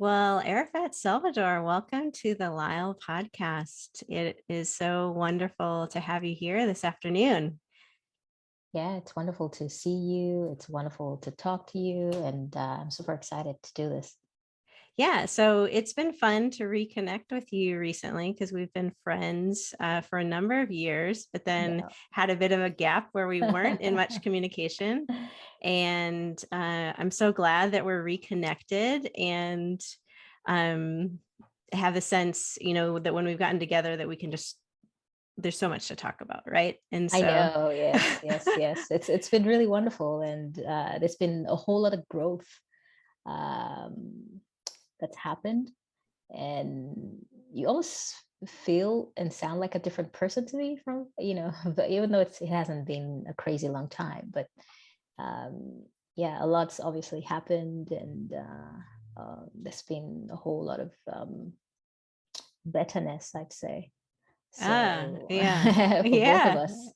Well, Arafat Salvador, welcome to the LYHL podcast. It is so wonderful to have you here this afternoon. Yeah, it's wonderful to see you. It's wonderful to talk to you, and I'm super excited to do this. Yeah, so it's been fun to reconnect with you recently because we've been friends for a number of years, but then Yeah. had a bit of a gap where we weren't in much communication. And I'm so glad that we're reconnected and um, have the sense, that when we've gotten together that we can just there's so much to talk about, right? And I so know. Yes, yes, yes. It's been really wonderful, and there's been a whole lot of growth um, that's happened, and you almost feel and sound like a different person to me from but even though it hasn't been a crazy long time, but um, yeah, a lot's obviously happened, and there's been a whole lot of betterness, I'd say. So yeah. for both of Yeah. us.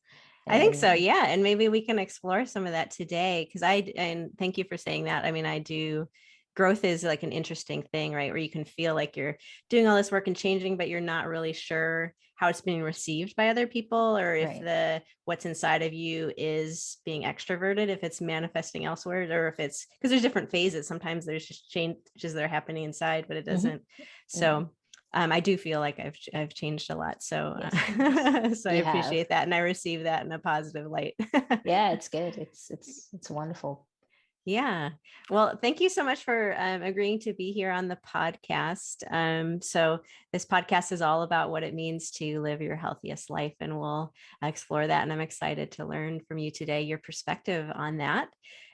I think so. And Yeah. And maybe we can explore some of that today. And thank you for saying that. I mean, I do. Growth is like an interesting thing, right? Where you can feel like you're doing all this work and changing, but you're not really sure how it's being received by other people, or if right. the what's inside of you is being extroverted, if it's manifesting elsewhere, or if it's because there's different phases. Sometimes there's just changes that are happening inside, but it Hmm. doesn't. Yeah. So I do feel like I've changed a lot, so Yes, yes, so I you have. appreciate that, and I receive that in a positive light. Yeah, it's good. It's wonderful. Yeah. Well, thank you so much for agreeing to be here on the podcast. So this podcast is all about what it means to live your healthiest life, and we'll explore that. And I'm excited to learn from you today your perspective on that.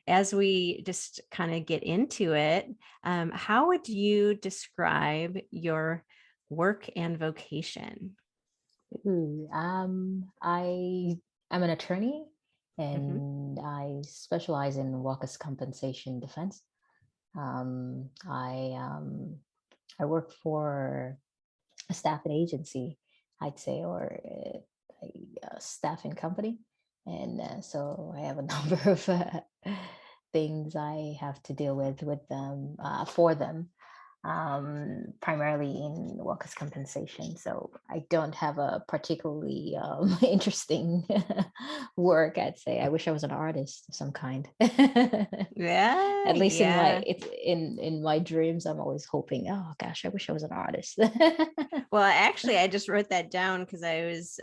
As we just kind of get into it, how would you describe your work and vocation? Ooh, I'm an attorney, Mhm. and I specialize in workers' compensation defense. I work for a staffing agency, I'd say, or a staffing company. And so I have a number of things I have to deal with them, for them, primarily in workers' compensation. So I don't have a particularly interesting work, I'd say. I wish I was an artist of some kind. Yeah, At least yeah. in my dreams, I'm always hoping, oh gosh, I wish I was an artist. Well, actually, I just wrote that down because I was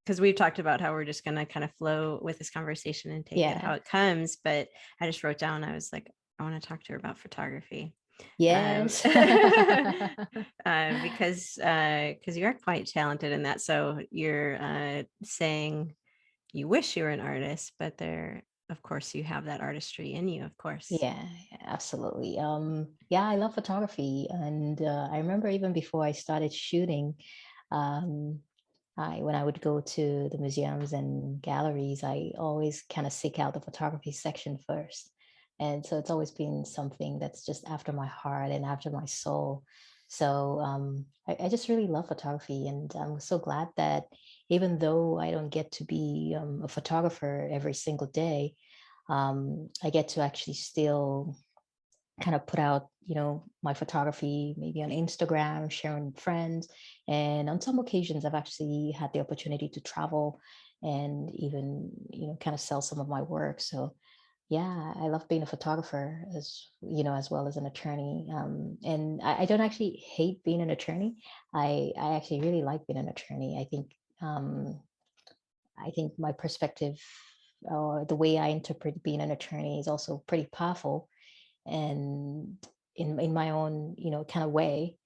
because we've talked about how we're just gonna kind of flow with this conversation and take it how Yeah. it comes. But I just wrote down, I was like, I want to talk to her about photography. Yes. Because you are quite talented in that. So you're saying you wish you were an artist, but there, of course, you have that artistry in you, of course. Yeah, yeah, absolutely. Yeah, I love photography, and I remember even before I started shooting, um, when I would go to the museums and galleries, I always kind of seek out the photography section first. And so it's always been something that's just after my heart and after my soul. So I just really love photography, and I'm so glad that even though I don't get to be a photographer every single day, I get to actually still kind of put out, my photography maybe on Instagram, sharing with friends. And on some occasions, I've actually had the opportunity to travel and even, kind of sell some of my work. So yeah, I love being a photographer as well as an attorney. And I don't actually hate being an attorney. I actually really like being an attorney. I think my perspective or the way I interpret being an attorney is also pretty powerful, and in my own kind of way.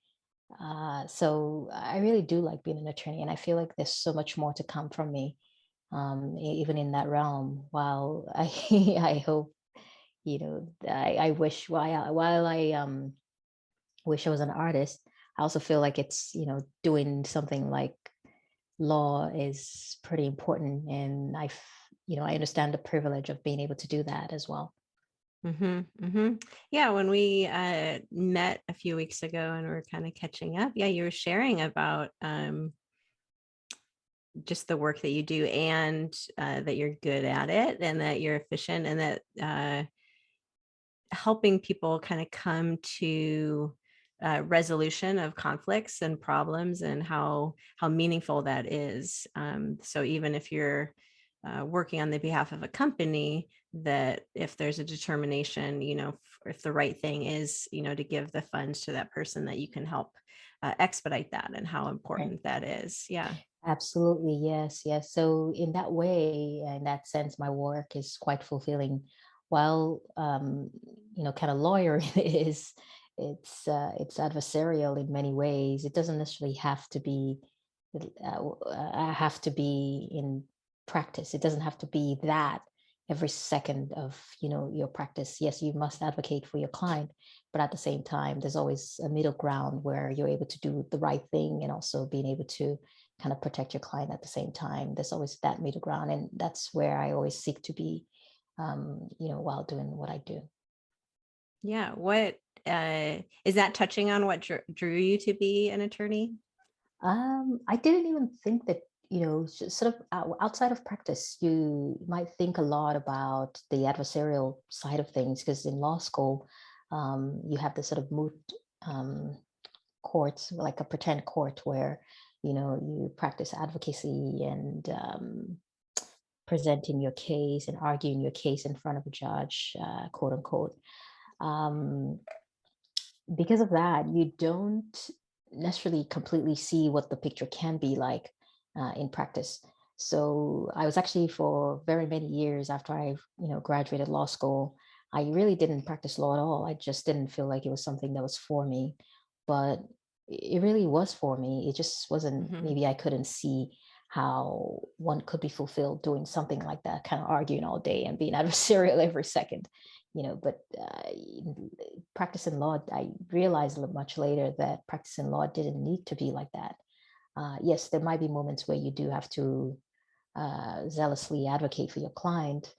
So I really do like being an attorney, and I feel like there's so much more to come from me, even in that realm. While I I hope I wish while I wish I was an artist, I also feel like it's doing something like law is pretty important, and I understand the privilege of being able to do that as well. Yeah, when we met a few weeks ago and we're kind of catching up, yeah, you were sharing about just the work that you do, and that you're good at it, and that you're efficient, and that helping people kind of come to resolution of conflicts and problems, and how meaningful that is. So even if you're working on the behalf of a company, that if there's a determination, if the right thing is, to give the funds to that person, that you can help expedite that, and how Right. important that is. Yeah. Absolutely. Yes. Yes. So in that way, in that sense, my work is quite fulfilling. While kind of lawyer is, it's adversarial in many ways. It doesn't necessarily have to be in practice. It doesn't have to be that every second of your practice. Yes, you must advocate for your client, but at the same time, there's always a middle ground where you're able to do the right thing and also being able to kind of protect your client at the same time. There's always that middle ground, and that's where I always seek to be, while doing what I do. Yeah. What is that touching on what drew you to be an attorney? I didn't even think that, sort of outside of practice, you might think a lot about the adversarial side of things, because in law school, you have this sort of moot um, courts, like a pretend court where, you practice advocacy and presenting your case and arguing your case in front of a judge, quote unquote. Um, because of that, you don't necessarily completely see what the picture can be like in practice. So I was actually, for very many years after I, graduated law school, I really didn't practice law at all. I just didn't feel like it was something that was for me, but it really was for me. It just wasn't. Hmm. Maybe I couldn't see how one could be fulfilled doing something like that, kind of arguing all day and being adversarial every second. But practicing law, I realized much later that practicing law didn't need to be like that. Yes, there might be moments where you do have to zealously advocate for your client,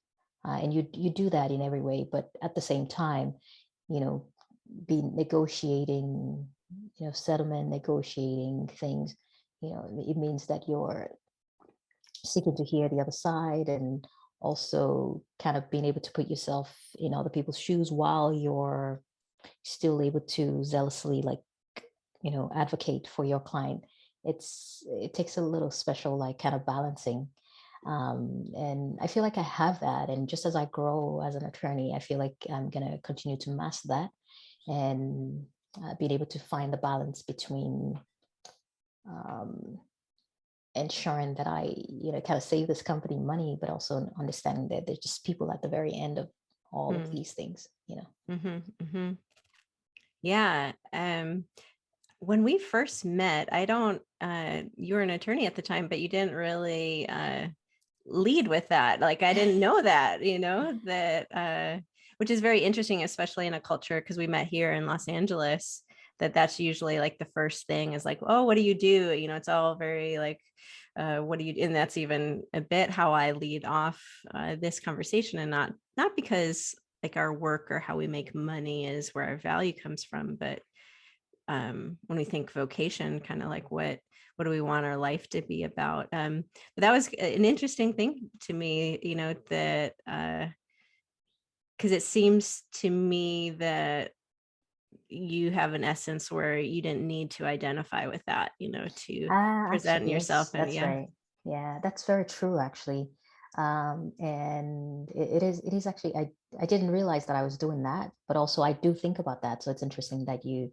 and you do that in every way. But at the same time, you know, be negotiating, settlement, negotiating things. It means that you're seeking to hear the other side, and also kind of being able to put yourself in other people's shoes while you're still able to zealously, like, advocate for your client. It takes a little special, like, kind of balancing, and I feel like I have that, and just as I grow as an attorney, I feel like I'm going to continue to master that, and being able to find the balance between um, ensuring that I, kind of save this company money, but also understanding that there's just people at the very end of all of these things. Mm-hmm. Hmm. Yeah. When we first met, I don't, you were an attorney at the time, but you didn't really lead with that. Like, I didn't know that, which is very interesting, especially in a culture, because we met here in Los Angeles, that's usually like the first thing is like, oh, what do you do? It's all very like, what do you, and that's even a bit how I lead off this conversation, and not because like our work or how we make money is where our value comes from, but when we think vocation, kind of like what do we want our life to be about? But that was an interesting thing to me, that because it seems to me that you have an essence where you didn't need to identify with that, to present Actually, yourself. yes, And that's yeah. right. Yeah, that's very true, actually. And it is actually, I didn't realize that I was doing that, but also I do think about that. So it's interesting that you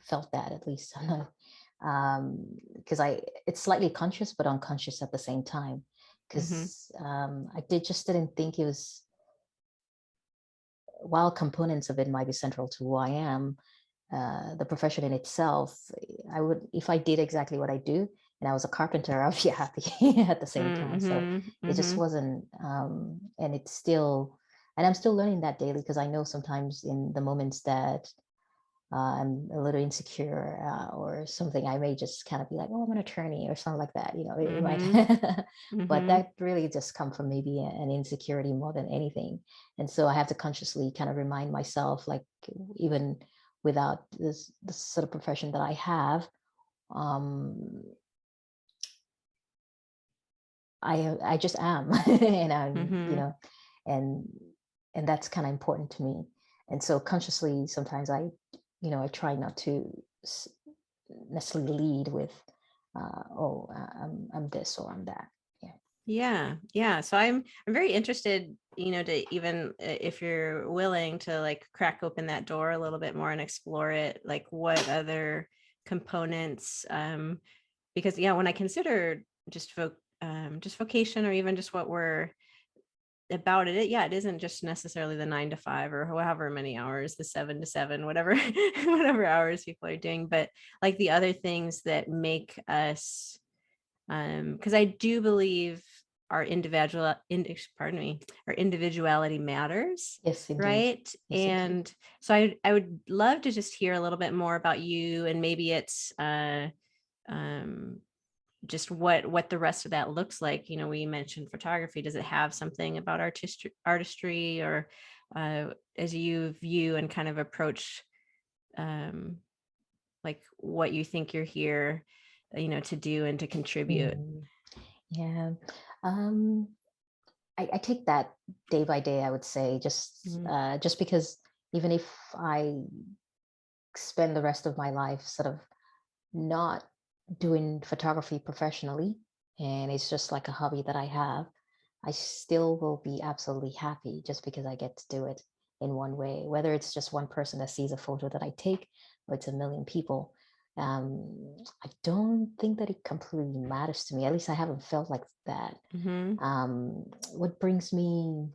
felt that, at least. Because it's slightly conscious but unconscious at the same time. Hmm. Because I didn't think it was, while components of it might be central to who I am, the profession in itself, I would, if I did exactly what I do and I was a carpenter, I'd be happy at the same time. So Hmm. it just Hmm. wasn't, and it's still, and I'm still learning that daily, because I know sometimes in the moments that I'm a little insecure or something, I may just kind of be like, oh, I'm an attorney or something like that. It might, Hmm. but Hmm. that really just come from maybe an insecurity more than anything. And so I have to consciously kind of remind myself, like, even without this sort of profession that I have, um, I just am, and I'm, Hmm. and and that's kind of important to me. And so consciously, sometimes I try not to necessarily lead with, I'm this or I'm that. Yeah. Yeah. So I'm very interested, to even if you're willing to like crack open that door a little bit more and explore it, like what other components, because yeah, when I consider just vocation, or even just what we're about it, yeah, it isn't just necessarily the 9 to 5 or however many hours, the 7 to 7, whatever whatever hours people are doing, but like the other things that make us, because I do believe our pardon me, our individuality matters, Yes, indeed. right? Yes, indeed. And so I would love to just hear a little bit more about you, and maybe it's um just what the rest of that looks like. We mentioned photography. Does it have something about artistry, or as you view and kind of approach, um like what you think you're here, to do and to contribute? Mm, yeah. Um, I take that day by day, I would say, Mhm. just because even if I spend the rest of my life sort of not doing photography professionally, and it's just like a hobby that I have, I still will be absolutely happy just because I get to do it in one way, whether it's just one person that sees a photo that I take or it's a million people. I don't think that it completely matters to me. At least I haven't felt like that. Mhm. What brings me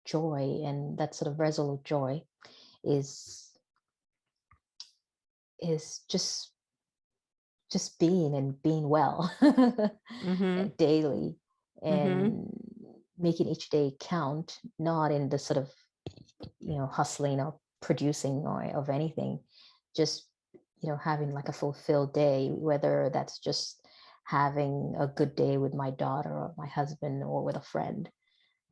joy, and that sort of resolute joy, is just being and being well Mhm. daily, Mhm. and making each day count, not in the sort of hustling or producing or of anything, just having like a fulfilled day, whether that's just having a good day with my daughter or my husband or with a friend.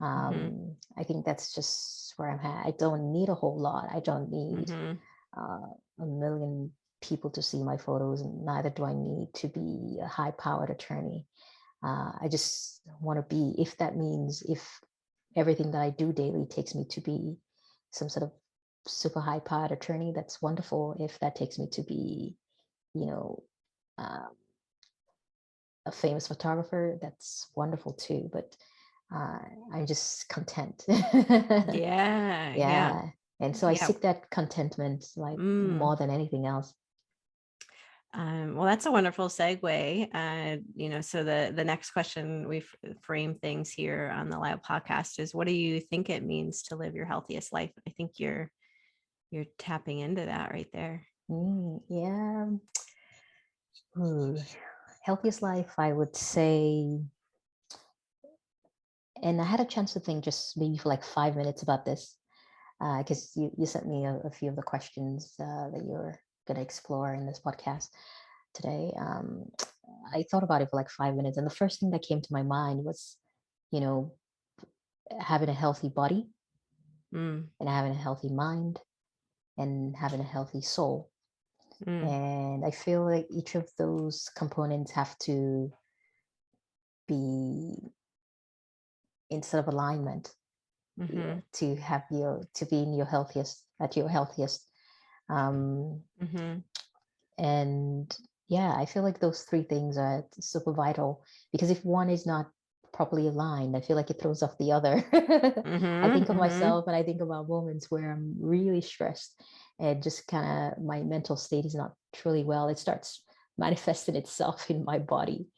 Mhm. I think that's just where I'm at. I don't need a whole lot. I don't need Mhm. uh, a million people to see my photos, and neither do I need to be a high powered attorney. I just want to be, if that means, if everything that I do daily takes me to be some sort of super high powered attorney, that's wonderful. If that takes me to be, you know, uh, a famous photographer, that's wonderful too. But uh, I'm just content. Yeah. Yeah. Yeah. And so I Yeah. seek that contentment like Mm. more than anything else. Well, that's a wonderful segue. So the next question we've framed things here on the Live podcast is, what do you think it means to live your healthiest life? I think you're tapping into that right there. Yeah. Ooh. Healthiest life, I would say. And I had a chance to think just maybe for like 5 minutes about this, because you sent me a few of the questions that you're going to explore in this podcast today. I thought about it for like 5 minutes, and the first thing that came to my mind was, you know, having a healthy body Mm. and having a healthy mind and having a healthy soul. Mm. And I feel like each of those components have to be in sort of alignment, Mhm. to be in your healthiest, at your healthiest. Um, Mhm. and yeah, I feel like those three things are super vital, because if one is not properly aligned, I feel like it throws off the other. I Mhm. think of Mhm. myself and I think about moments where I'm really stressed and just kind of my mental state is not truly well. It starts manifesting itself in my body.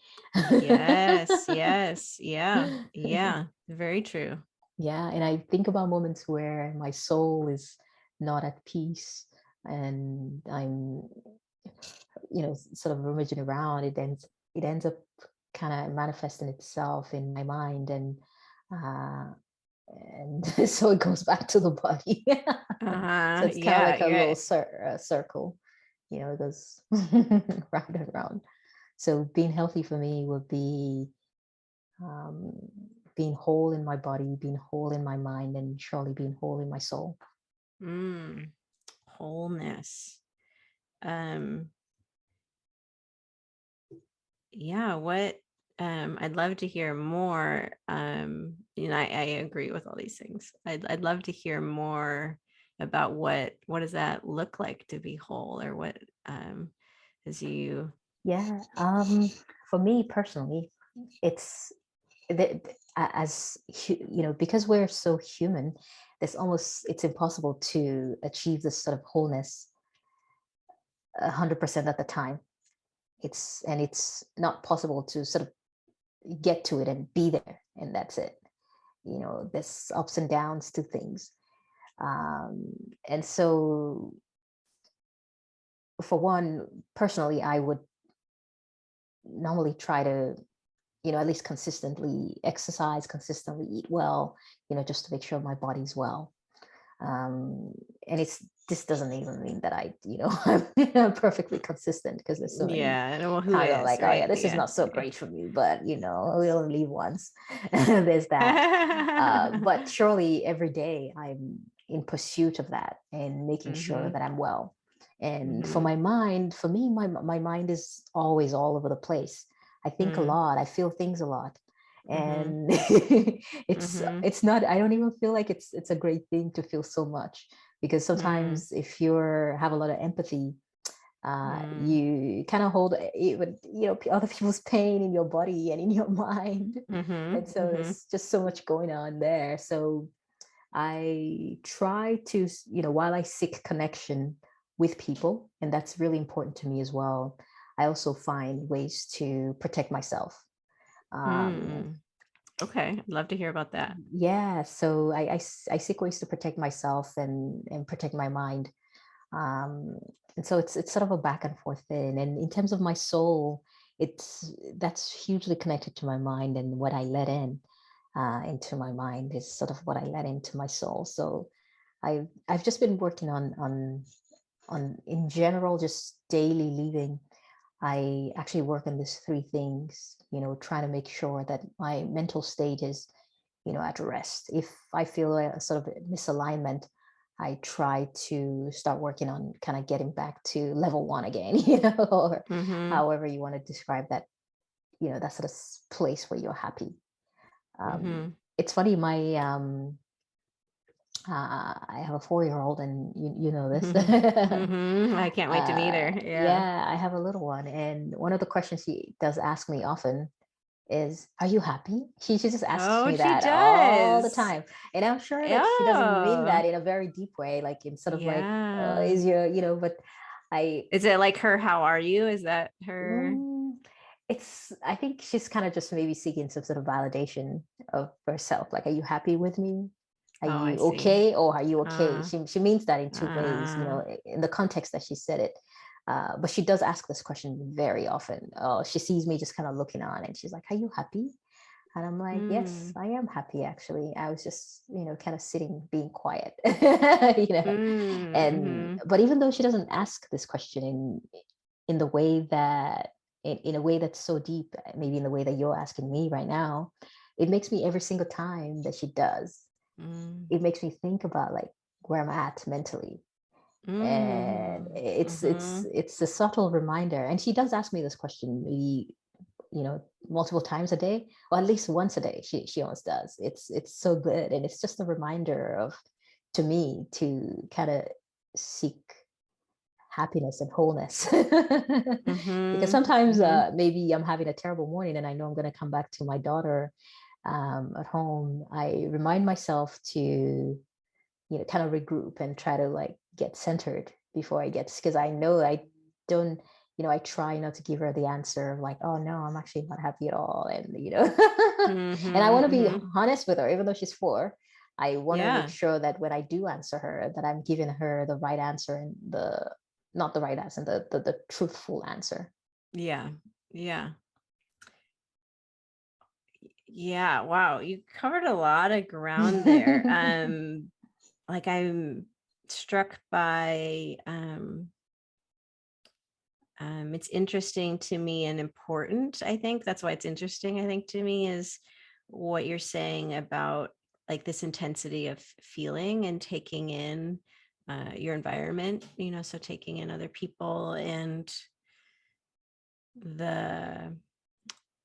Yes. Yes. Yeah. Yeah. Very true. Yeah, and I think about moments where my soul is not at peace, and I'm, sort of rummaging around. It ends up kind of manifesting itself in my mind, and so it goes back to the body. So it's kind of Yeah. like a little Yeah. circle, it goes round and round. So being healthy for me would be, um, being whole in my body, being whole in my mind, and surely being whole in my soul. Mm. Wholeness. Um. Yeah, what I'd love to hear more. I agree with all these things. I'd love to hear more about what does that look like to be whole, or what as you. Yeah. For me personally, it's as because we're so human, it's impossible to achieve this sort of wholeness 100% at the time. It's not possible to sort of get to it and be there, and that's it. There's ups and downs to things. And so, for one, personally, I would normally try to, at least consistently exercise, consistently eat well, just to make sure my body's well. And this doesn't even mean that I'm perfectly consistent, because there's so many Yeah, well, who times I'm is, like, oh yeah, right? this is Yeah, not so yeah. great for me, but we only live once. There's that. But surely every day I'm in pursuit of that and making sure Mm-hmm. that I'm well. And for Mm-hmm. my mind, for me, my mind is always all over the place. I think a Mm-hmm. lot. I feel things a lot, Mm-hmm. and Mm-hmm. it's not. I don't even feel like it's a great thing to feel so much, because Mm-hmm. sometimes if you have a lot of empathy, Mm-hmm. you kind of hold even other people's pain in your body and in your mind, and so Mm-hmm. there's just so much going on there. So I try to, while I seek connection with people, and that's really important to me as well, I also find ways to protect myself. um, Mm. Okay, I'd love to hear about that. yeah, so I seek ways to protect myself and protect my mind. um, and so it's sort of a back and forth thing. And in terms of my soul, that's hugely connected to my mind, and what I let in into my mind is sort of what I let into my soul. So I've just been working on in general, just daily living. I actually work on these three things, trying to make sure that my mental state is, at rest. If I feel a sort of misalignment, I try to start working on kind of getting back to level one again, or Mm-hmm. however you want to describe that, that sort of place where you're happy. Um, Mm-hmm. it's funny, I have a 4-year-old, and you know this. Mm-hmm. I can't wait to meet her. Yeah. Yeah, I have a little one, and one of the questions she does ask me often is, "Are you happy?" She just asks Oh, me she that all the does. time, and I'm sure that she doesn't mean Oh, that in a very deep way, like in sort of like, yeah. "Is your," but I. Is it like her, how are you? Is that her? Mm, I think she's kind of just maybe seeking some sort of validation of herself. Like, are you happy with me? Are Oh, I you see. okay? Or are you okay? Uh, She means that in two ways, uh, in the context that she said it. But she does ask this question very often. Oh, she sees me just kind of looking on, and she's like, "Are you happy?" And I'm like, "Yes, mm, I am happy, actually. I was just, kind of sitting, being quiet." And mm-hmm. but even though she doesn't ask this question in the way that in a way that's so deep, maybe in the way that you're asking me right now, it makes me, every single time that she does, Mm, it makes me think about, like, where I'm at mentally. And mm, it's it's mm-hmm. it's a subtle reminder. And she does ask me this question maybe, multiple times a day, or at least once a day. She always does. It's so good, and it's just a reminder of, to me, to kind of seek happiness and wholeness. Because Mm-hmm. sometimes, Mm-hmm. maybe I'm having a terrible morning, and I know I'm going to come back to my daughter, at home. I remind myself to, kind of regroup and try to, like, get centered before I get, because I know I don't, I try not to give her the answer of, like, oh no, I'm actually not happy at all. And, and I want to be Mm-hmm. honest with her, even though she's 4. I want to make Yeah. sure that when I do answer her, that I'm giving her the right answer, and not the right answer, the truthful answer. Yeah. Yeah. Yeah. Wow. You covered a lot of ground there. Like I'm struck by it's interesting to me and important. I think that's why it's interesting, I think, to me, is what you're saying about like this intensity of feeling and taking in your environment, so taking in other people and the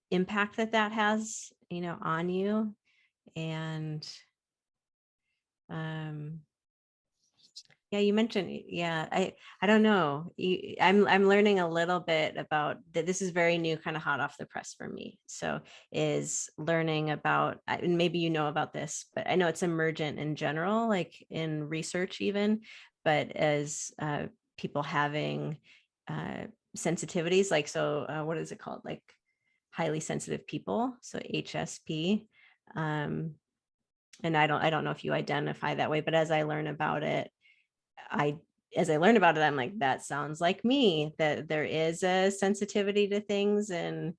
impact that that has, on you. And um Yeah, you mentioned, yeah, I don't know. I'm learning a little bit about that. This is very new, kind of hot off the press for me. So is learning about, and maybe you know about this, but I know it's emergent in general, like in research even, but as people having uh, sensitivities, like, so what is it called? Like highly sensitive people, so HSP. Um, and I don't know if you identify that way, but as I learn about it, I as I learn about it, I'm like, that sounds like me, that there is a sensitivity to things. And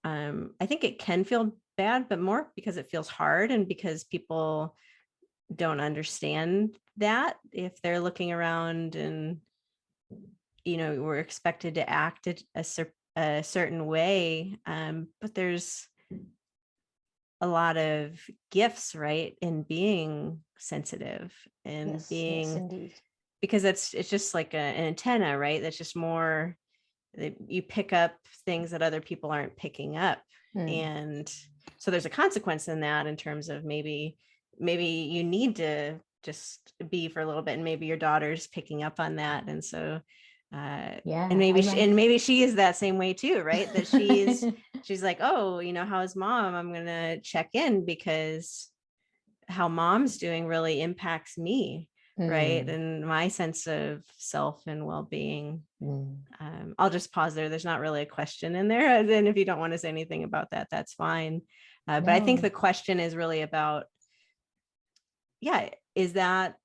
I think it can feel bad, but more because it feels hard and because people don't understand that if they're looking around and, we're expected to act a certain way. But there's a lot of gifts, right, in being sensitive and Yes, yes, being, indeed. because it's just like an antenna, right? That's just more that you pick up things that other people aren't picking up. Mm. And so there's a consequence in that, in terms of maybe you need to just be for a little bit, and maybe your daughter's picking up on that. And so and Yeah, maybe I maybe she is that same way too, right? That she's like, oh, how's mom? I'm gonna check in, because how mom's doing really impacts me, right? Mm, And my sense of self and well-being. mm. I'll just pause there. There's not really a question in there. And if you don't want to say anything about that, that's fine. But I think the No, question is really about, yeah, is that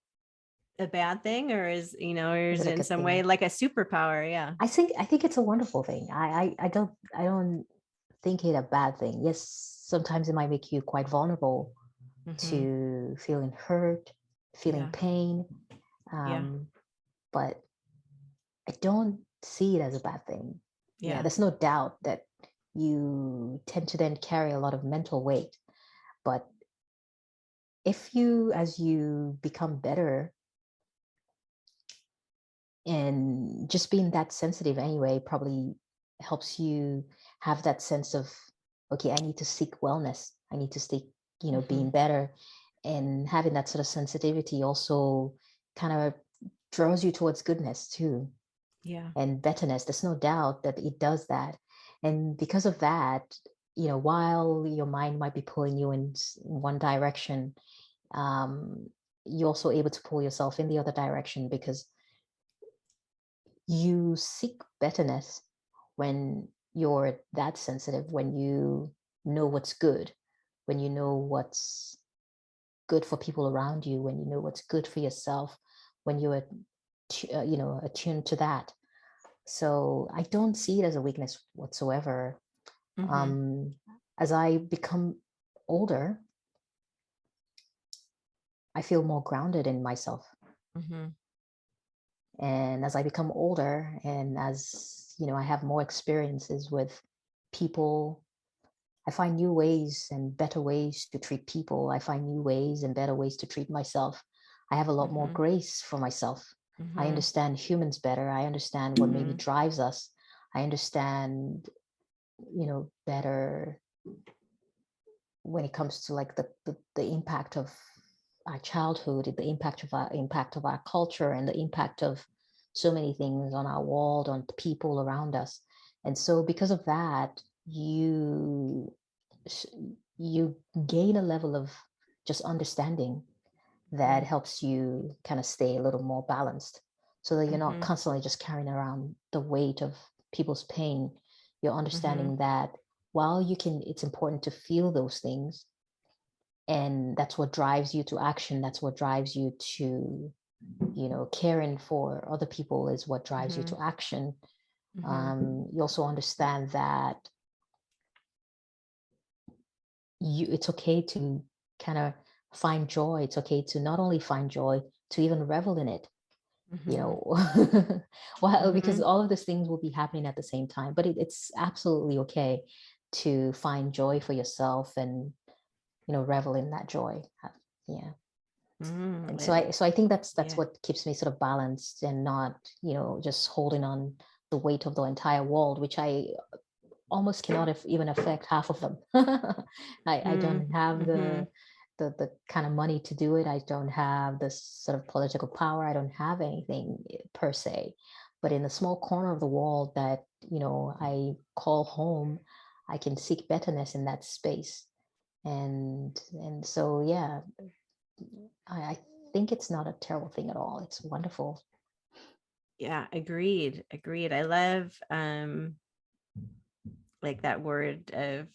a bad thing, or or is is it a it in good some way thing? like a superpower? Yeah. I think it's a wonderful thing. I don't think it a bad thing. Yes, sometimes it might make you quite vulnerable Mm-hmm. to feeling hurt, feeling Yeah. pain. Yeah. Um, but I don't see it as a bad thing. Yeah, Yeah. there's no doubt that you tend to then carry a lot of mental weight. But if you, as you become better, and just being that sensitive anyway, probably helps you have that sense of, okay, I need to seek wellness. I need to seek, Mm-hmm. being better. And having that sort of sensitivity also kind of draws you towards goodness too, Yeah. and betterness. There's no doubt that it does that. And because of that, while your mind might be pulling you in one direction, um, you're also able to pull yourself in the other direction, because you seek betterness when you're that sensitive, when you know what's good, when you know what's good for people around you, when you know what's good for yourself, when you're attuned to that. So I don't see it as a weakness whatsoever. Mm-hmm. um as I become older, I feel more grounded in myself. Mm-hmm. And as I become older, and as I have more experiences with people, I find new ways and better ways to treat people. I find new ways and better ways to treat myself. I have a lot more Mm-hmm. grace for myself. I Mm-hmm. understand humans better. I understand what maybe Mm-hmm. drives us. I understand, better when it comes to like the impact of our childhood, the impact of our culture, and the impact of so many things on our world, on the people around us. And so because of that, you gain a level of just understanding that helps you kind of stay a little more balanced, so that you're not Mm-hmm. constantly just carrying around the weight of people's pain. You're Mm-hmm. understanding that while it's important to feel those things, and that's what drives you to action, that's what drives you to, caring for other people is what drives you Mm-hmm. to action. Mm-hmm. You also understand that it's okay to kind of find joy. It's okay to not only find joy, to even revel in it, Mm-hmm. well, because Mm-hmm. all of these things will be happening at the same time. But it's absolutely okay to find joy for yourself, and revel in that joy. Yeah. And so Mm-hmm. I think that's Yeah. what keeps me sort of balanced, and not just holding on the weight of the entire world, which I almost cannot even affect half of them. I don't have Mm-hmm. the kind of money to do it. I don't have the sort of political power. I don't have anything per se. But in a small corner of the world that, I call home, I can seek betterness in that space. And so yeah, I think it's not a terrible thing at all. It's wonderful. Yeah, agreed. I love like that word of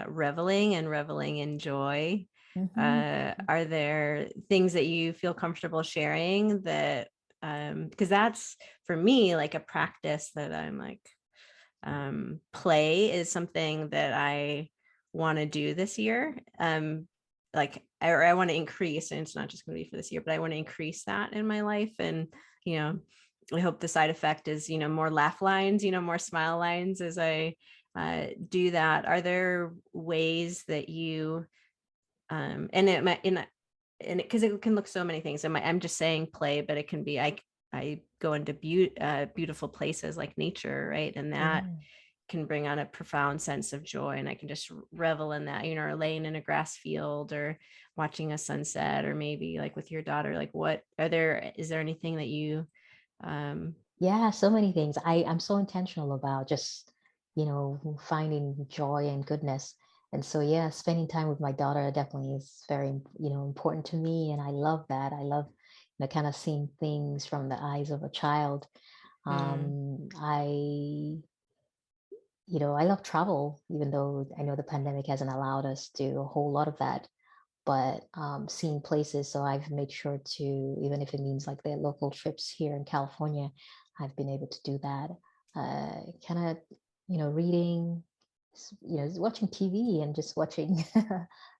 reveling and reveling in joy. Hmm. Are there things that you feel comfortable sharing that because that's for me like a practice that I'm like play is something that I want to do this year. Like I want to increase, and it's not just going to be for this year, but I want to increase that in my life. And, you know, I hope the side effect is, more laugh lines, more smile lines as I do that. Are there ways that you, and it might, and because it can look so many things. I'm just saying play, but it can be, I go into beautiful places like nature, right? And that Yeah. can bring on a profound sense of joy, and I can just revel in that, or laying in a grass field or watching a sunset, or maybe like with your daughter, like is there anything that you Yeah, so many things. I'm so intentional about just, finding joy and goodness. And so, yeah, spending time with my daughter definitely is very, important to me. And I love that. I love, kind of seeing things from the eyes of a child. mm, I love travel, even though I know the pandemic hasn't allowed us to do a whole lot of that. But seeing places, so I've made sure to, even if it means like the local trips here in California, I've been able to do that. Kind of, reading, watching TV and just watching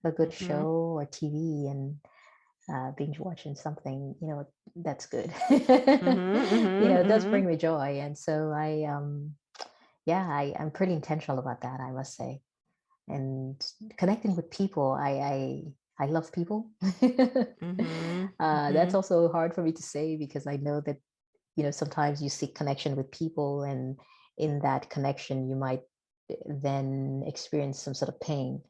a good mhm, show or TV and binge watching something, that's good. mhm, mhm, It does bring mhm. me joy. And so yeah, I'm pretty intentional about that, I must say. And connecting with people, I love people. Mhm, That's mhm. also hard for me to say because I know that, sometimes you seek connection with people, and in that connection, you might then experience some sort of pain.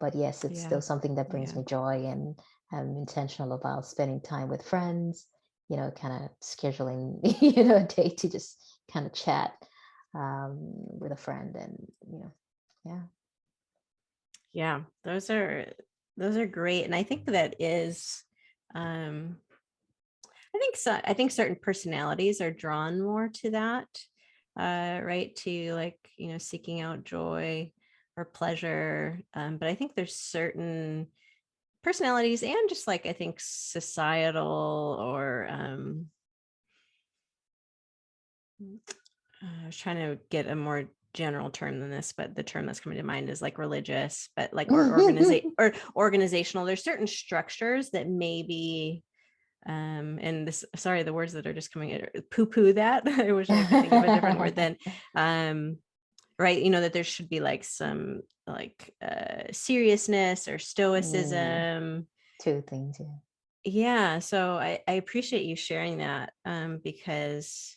But yes, it's Yeah. still something that brings Yeah. me joy, and I'm intentional about spending time with friends, kind of scheduling, a day to just kind of chat with a friend, and, yeah. Yeah. Those are great. And I think that is um I think so. I think certain personalities are drawn more to that, right? To like, seeking out joy or pleasure. But I think there's certain personalities and just like I think societal or I was trying to get a more general term than this, but the term that's coming to mind is like religious, but like or organizational. There's certain structures that maybe and this sorry the words that are just coming poo poo that I wish I could think of a different word than um right, that there should be like some like seriousness or Mm, stoicism. two things, yeah. Yeah, so I appreciate you sharing that because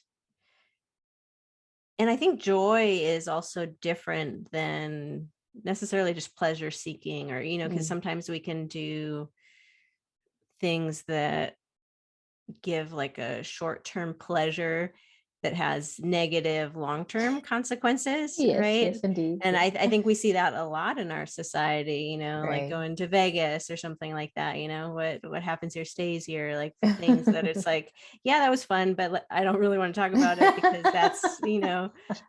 and I think joy is also different than necessarily just pleasure seeking, or because Mm, sometimes we can do things that give like a short-term pleasure that has negative long-term consequences, yes, right? yes, indeed. And Yeah. I think we see that a lot in our society, like Right. going to Vegas or something like that, what happens here stays here, like things that it's like, yeah, that was fun, but I don't really want to talk about it because that's,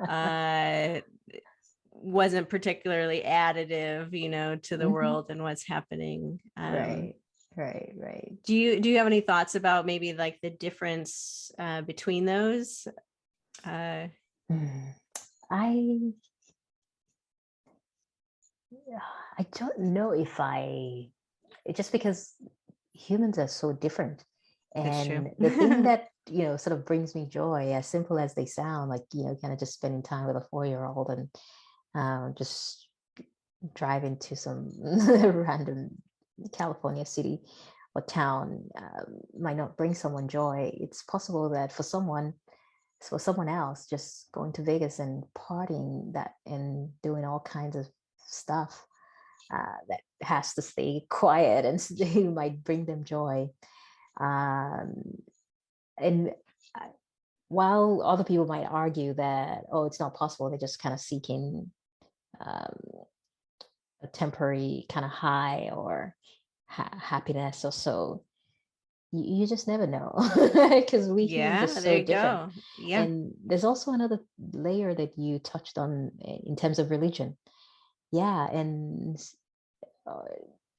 uh wasn't particularly additive, to the Hmm. world and what's happening. Right, right, right. Do you have any thoughts about maybe like the difference between those? Uh, Mm. I I don't know if just because humans are so different. that's true. And the thing that, sort of brings me joy, as simple as they sound, like, kind of just spending time with a 4-year-old and just driving to some random California city or town might not bring someone joy. It's possible that for someone else, just going to Vegas and partying that and doing all kinds of stuff that has to stay quiet and stay, might bring them joy. Um, and while other people might argue that, oh, it's not possible, they're just kind of seeking um, a temporary kind of high or happiness or so. You just never know because we humans are Yeah, there so you different. go. Yeah. And there's also another layer that you touched on in terms of religion. Yeah, and uh,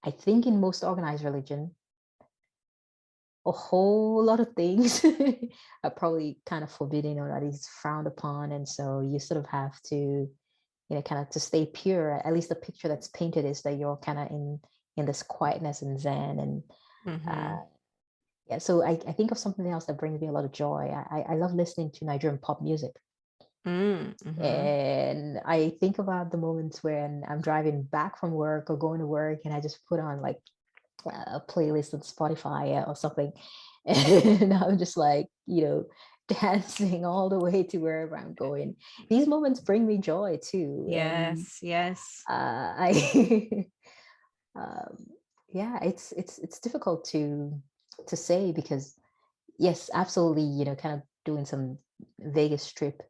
I think in most organized religion, a whole lot of things are probably kind of forbidden or at least frowned upon, and so you sort of have to, kind of to stay pure. At least the picture that's painted is that you're kind of in this quietness and zen, and Mm-hmm. uh, yeah. So I think of something else that brings me a lot of joy. I love listening to Nigerian pop music. Mm-hmm. And I think about the moments when I'm driving back from work or going to work, and I just put on like a playlist on Spotify or something, and I'm just like, dancing all the way to wherever I'm going. These moments bring me joy too, and Yes, yes. I, um, yeah, it's difficult to say because yes, absolutely, kind of doing some Vegas trip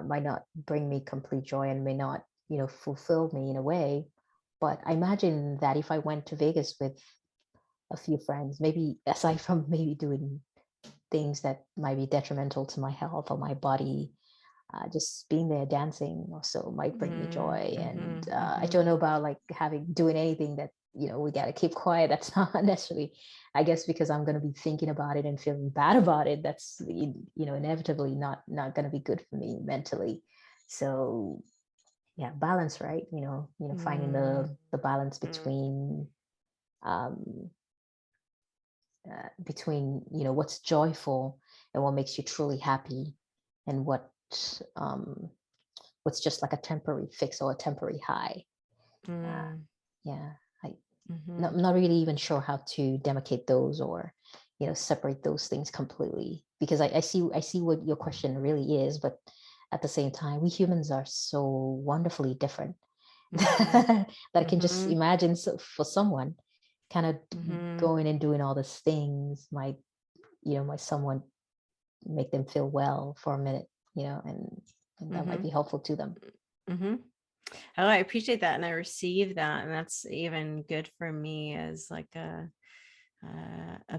might not bring me complete joy and may not, fulfill me in a way. But I imagine that if I went to Vegas with a few friends, maybe aside from maybe doing things that might be detrimental to my health or my body, just being there dancing also might bring me Mm-hmm. joy. And Mm-hmm. I Mm-hmm. don't know about like doing anything that, we got to keep quiet. That's not necessarily, I guess, because I'm going to be thinking about it and feeling bad about it. That's, inevitably not going to be good for me mentally. So yeah, balance, right? Finding the balance Mm-hmm. um, between what's joyful and what makes you truly happy, and um, what's just like a temporary fix or a temporary high. Uh, Mm-hmm. yeah, I Mm-hmm. I'm not really even sure how to demarcate those or separate those things completely, because I see what your question really is, but at the same time, we humans are so wonderfully different Mm-hmm. that I can just Mm-hmm. imagine, so for someone kind of Mm-hmm. going and doing all these things might someone make them feel well for a minute, and that might Mm-hmm. be helpful to them. Mm-hmm. Oh, I appreciate that, and I receive that, and that's even good for me as like a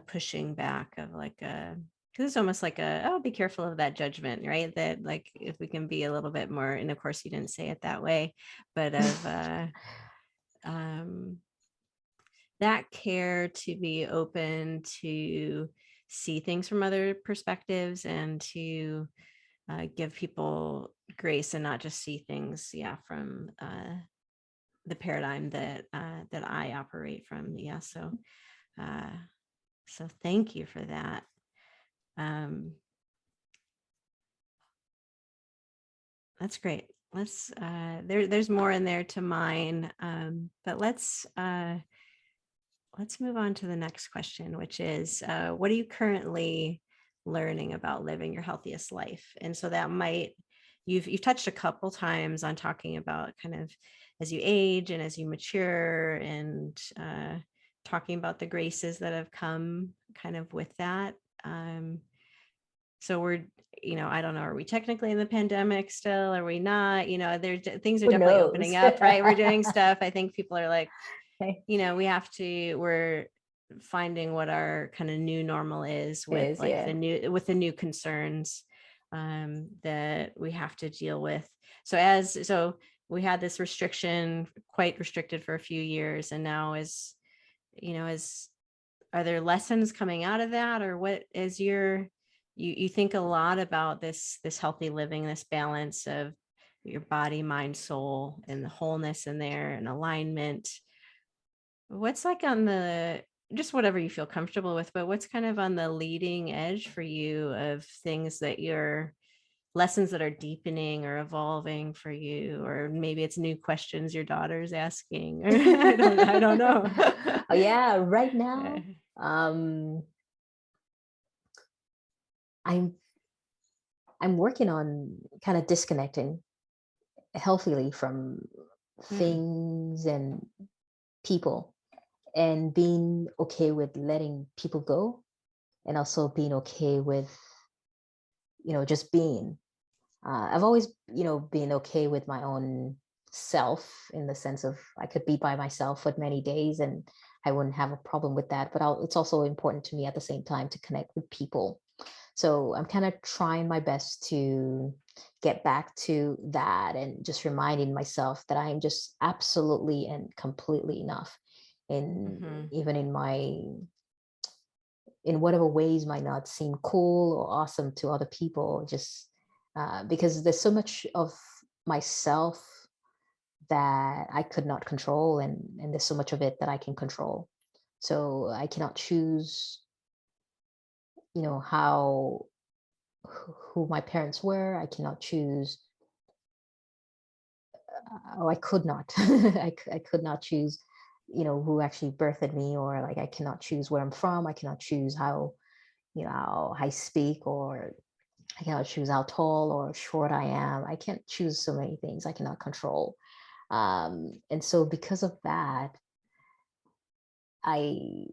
pushing back of like a, because it's almost like a, oh, be careful of that judgment, right? That like if we can be a little bit more, and of course you didn't say it that way, but of um that care to be open to see things from other perspectives and to give people grace and not just see things, yeah, from the paradigm that I operate from. Yeah. Uh, so thank you for that. Um, that's great. There's more in there to mine. But let's move on to the next question, which is, what are you currently learning about living your healthiest life? And so that might, you've touched a couple times on talking about kind of as you age and as you mature, and talking about the graces that have come kind of with that. Um, so we're, I don't know, are we technically in the pandemic still? Are we not? Things are Who definitely knows? opening up, right? We're doing stuff. I think people are like, It we're finding what our kind of new normal is with is, like yeah. with the new concerns that we have to deal with. So we had this restriction, quite restricted for a few years, and now is are there lessons coming out of that, or what is you think a lot about this healthy living, this balance of your body, mind, soul, and the wholeness in there and alignment. What's like on the, just whatever you feel comfortable with, but what's kind of on the leading edge for you of things that you're, lessons that are deepening or evolving for you, or maybe it's new questions your daughter's asking, or I don't know. Oh yeah, right now, um, I'm I'm working on kind of disconnecting healthily from things and people, and being okay with letting people go, and also being okay with, just being. I've always, been okay with my own self, in the sense of I could be by myself for many days and I wouldn't have a problem with that. But it's also important to me at the same time to connect with people. So I'm kind of trying my best to get back to that, and just reminding myself that I am just absolutely and completely enough, in Mm-hmm. even in whatever ways might not seem cool or awesome to other people, just because there's so much of myself that I could not control, and there's so much of it that I can control. So I cannot choose, how who my parents were. I cannot choose. Oh, I could not. I could not choose, who actually birthed me, or like I cannot choose where I'm from. I cannot choose how I speak, or I cannot choose how tall or short I am. I can't choose so many things I cannot control. And so, because of that, I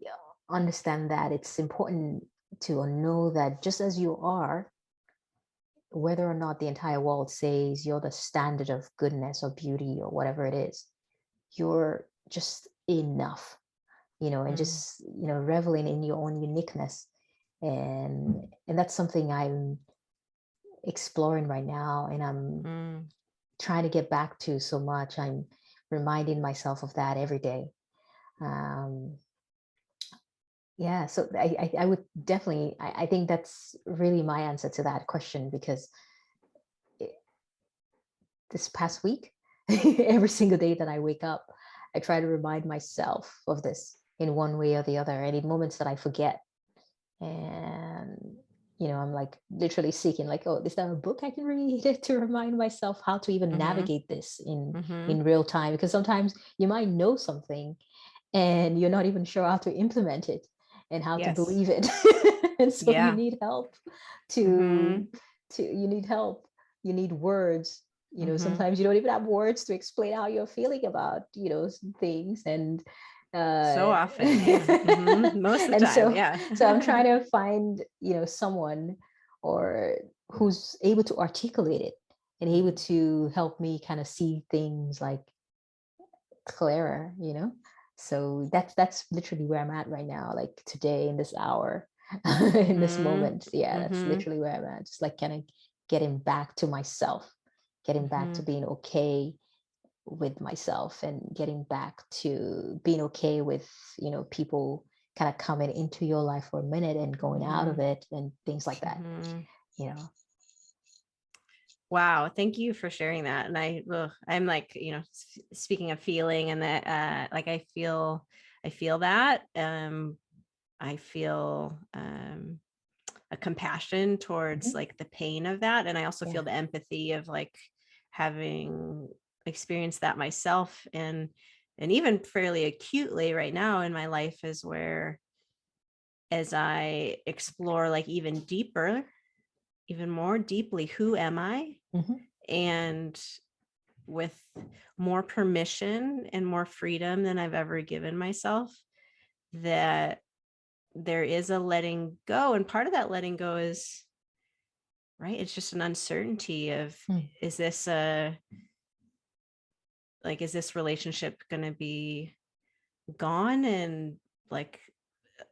understand that it's important to know that just as you are, whether or not the entire world says you're the standard of goodness or beauty or whatever it is, you're just enough, and just, reveling in your own uniqueness. And that's something I'm exploring right now, and I'm Mm-hmm. trying to get back to so much. I'm reminding myself of that every day. Um, yeah, so I would definitely, I think that's really my answer to that question, because it, this past week, every single day that I wake up, I try to remind myself of this in one way or the other. And in moments that I forget, and I'm like literally seeking, like, oh, is there a book I can read to remind myself how to even Mm-hmm. navigate this in Mm-hmm. in real time? Because sometimes you might know something and you're not even sure how to implement it and how to Yes. believe it. And so you Yeah. need help Mm-hmm. to you need help. You need words. Mm-hmm. Sometimes you don't even have words to explain how you're feeling about, some things. And So often, yeah. Mm-hmm. Most of the and time, so yeah. I'm trying to find, someone, or who's able to articulate it and able Mhm. to help me kind of see things like clearer. So that's literally where I'm at right now, like today, in this hour, in this Mhm. moment. Yeah, that's Mhm. literally where I'm at, just like kind of getting back to myself, getting back to Mhm. being okay with myself, and getting back to being okay with, people kind of coming into your life for a minute and going out of Mhm. it, and things like that, Mhm. you know Wow, thank you for sharing that. And I'm like, speaking of feeling, and that, like I feel that, I feel, a compassion towards Mhm. like the pain of that. And I also Yeah. feel the empathy of like having experienced that myself, and even fairly acutely right now in my life, is where, as I explore like even deeper, even more deeply, who am I? Hmm. And with more permission and more freedom than I've ever given myself, that there is a letting go. And part of that letting go is, right, it's just an uncertainty of, Mm. is this is this relationship going to be gone, and like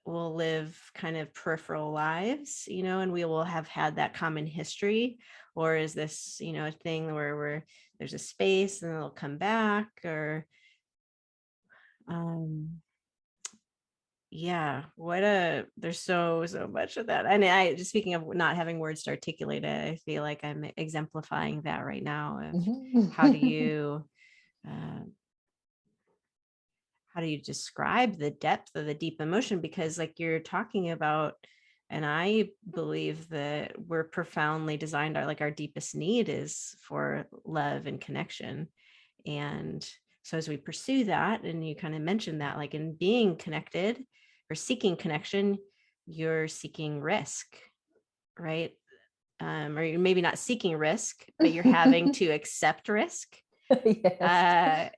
we'll live kind of peripheral lives, and we will have had that common history? Or is this, a thing where there's a space and it'll come back? Or um yeah, there's so much of that. And I just, speaking of not having words to articulate it, I feel like I'm exemplifying that right now of how do Mhm. you uh, how do you describe the depth of the deep emotion? Because like you're talking about, and I believe that we're profoundly designed, our deepest need is for love and connection. And so as we pursue that, and you kind of mentioned that, like in being connected or seeking connection, you're seeking risk, right? Or you're maybe not seeking risk, but you're having to accept risk. Yes. uh,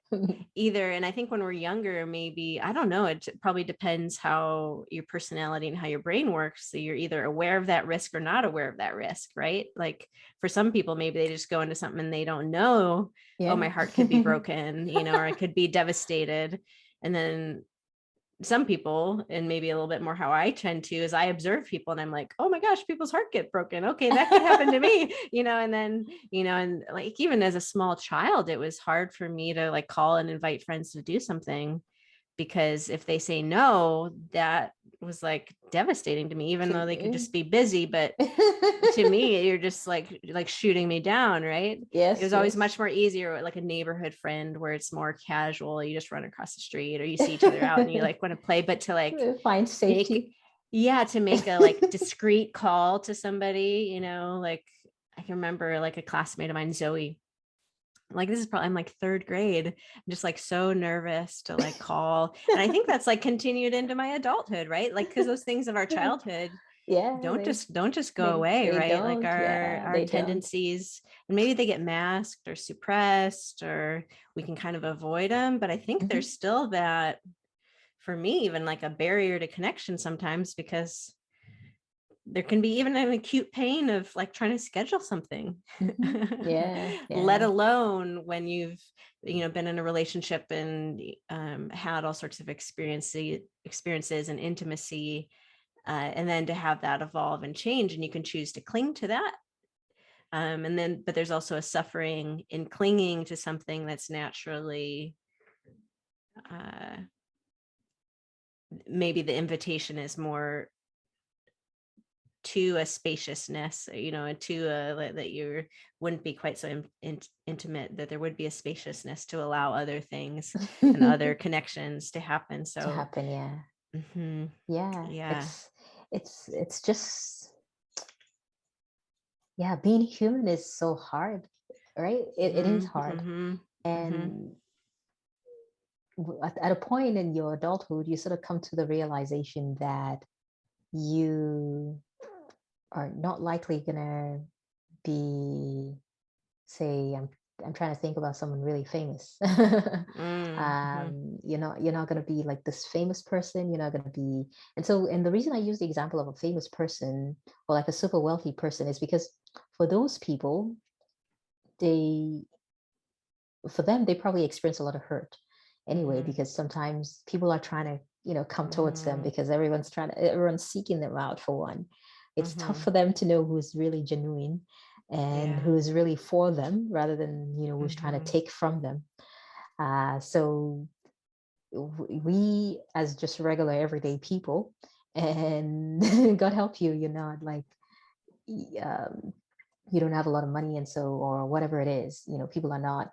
either. And I think when we're younger, maybe, I don't know, it probably depends how your personality and how your brain works. So you're either aware of that risk or not aware of that risk, right? Like for some people, maybe they just go into something and they don't know, oh, my Yeah. heart could be broken, or I could be devastated. And then some people, and maybe a little bit more how I tend to, is I observe people and I'm like, oh my gosh, people's heart get broken. Okay, that could happen to me, and then, and like even as a small child, it was hard for me to like call and invite friends to do something, because if they say no, that was like devastating to me, even though they could just be busy. But to me, you're just like shooting me down, right? It Yes, was always yes. much more easier with like a neighborhood friend where it's more casual. You just run across the street or you see each other out and you like want to play, but to like Find make, safety. yeah, to make a like discreet call to somebody, like I can remember like a classmate of mine, Zoe, like this is probably, I'm like third grade. I'm just like so nervous to like call. And I think that's like continued into my adulthood, right? Like, because those things of our childhood Yeah, don't just go they away, they right? Like don't. our Yeah, our they don't. tendencies, and maybe they get masked or suppressed, or we can kind of avoid them. But I think Mhm. there's still that, for me, even like a barrier to connection sometimes, because there can be even an acute pain of like trying to schedule something. Mhm. Yeah, Let yeah. alone when you've been in a relationship and had all sorts of experiences and intimacy, and then to have that evolve and change, and you can choose to cling to that, and then but there's also a suffering in clinging to something that's naturally, uh, maybe the invitation is more to a spaciousness, to that you wouldn't be quite so intimate, that there would be a spaciousness to allow other things and other connections to happen. To So, happen, yeah. mhm, Yeah, yeah. it's just, yeah, being human is so hard, right? It is Mhm, hard. mhm, mhm, And at a point in your adulthood, you sort of come to the realization that you are not likely gonna be, say, I'm trying to think about someone really famous. mhm, You're not gonna be like this famous person. You're not gonna be, and the reason I use the example of a famous person or like a super wealthy person is because for those people, they for them they probably experience a lot of hurt anyway, mhm, because sometimes people are trying to come towards them mhm, because everyone's seeking them out. For one, it's tough mhm. for them to know who's really genuine and Yeah. who's really for them rather than who's trying to Mhm, take from them. So we, as just regular everyday people, and God help you, you're not like, um, you don't have a lot of money, and so, or whatever it is, people are not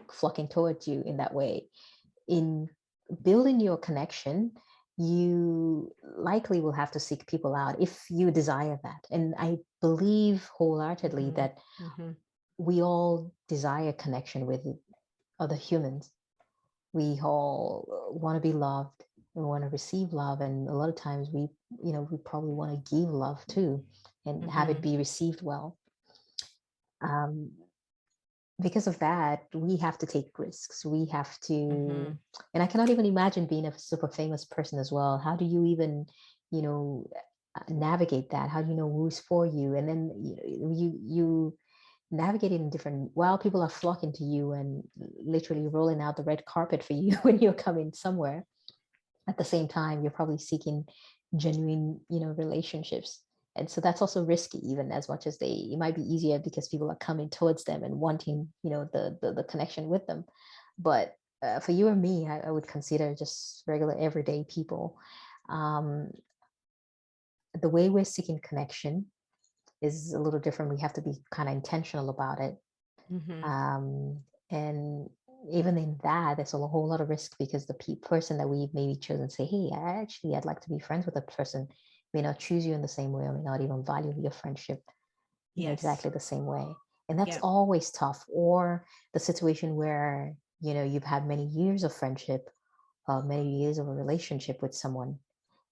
flocking towards you in that way. In building your connection, you likely will have to seek people out if you desire that. And I believe wholeheartedly mhm, that mhm. we all desire connection with other humans. We all want to be loved. We want to receive love, and a lot of times we probably want to give love too, and have it Mhm, be received well. um, because of that, we have to take risks. We have to, mhm. and I cannot even imagine being a super famous person as well. How do you even, you know, navigate that? How do you know who's for you? And then you navigate it in different, while people are flocking to you and literally rolling out the red carpet for you when you're coming somewhere. At the same time, you're probably seeking genuine relationships, and so that's also risky. Even as much as it might be easier because people are coming towards them and wanting the connection with them. But for you or me, I would consider just regular everyday people. um, the way we're seeking connection is a little different. We have to be kind of intentional about it. Mhm. And even in that, there's a whole lot of risk because the person that we maybe chosen say, hey, I'd like to be friends with a person, may not choose you in the same way, or may not even value your friendship Yes. exactly the same way. And that's Yeah. always tough. Or the situation where you've had many years of friendship, many years of a relationship with someone,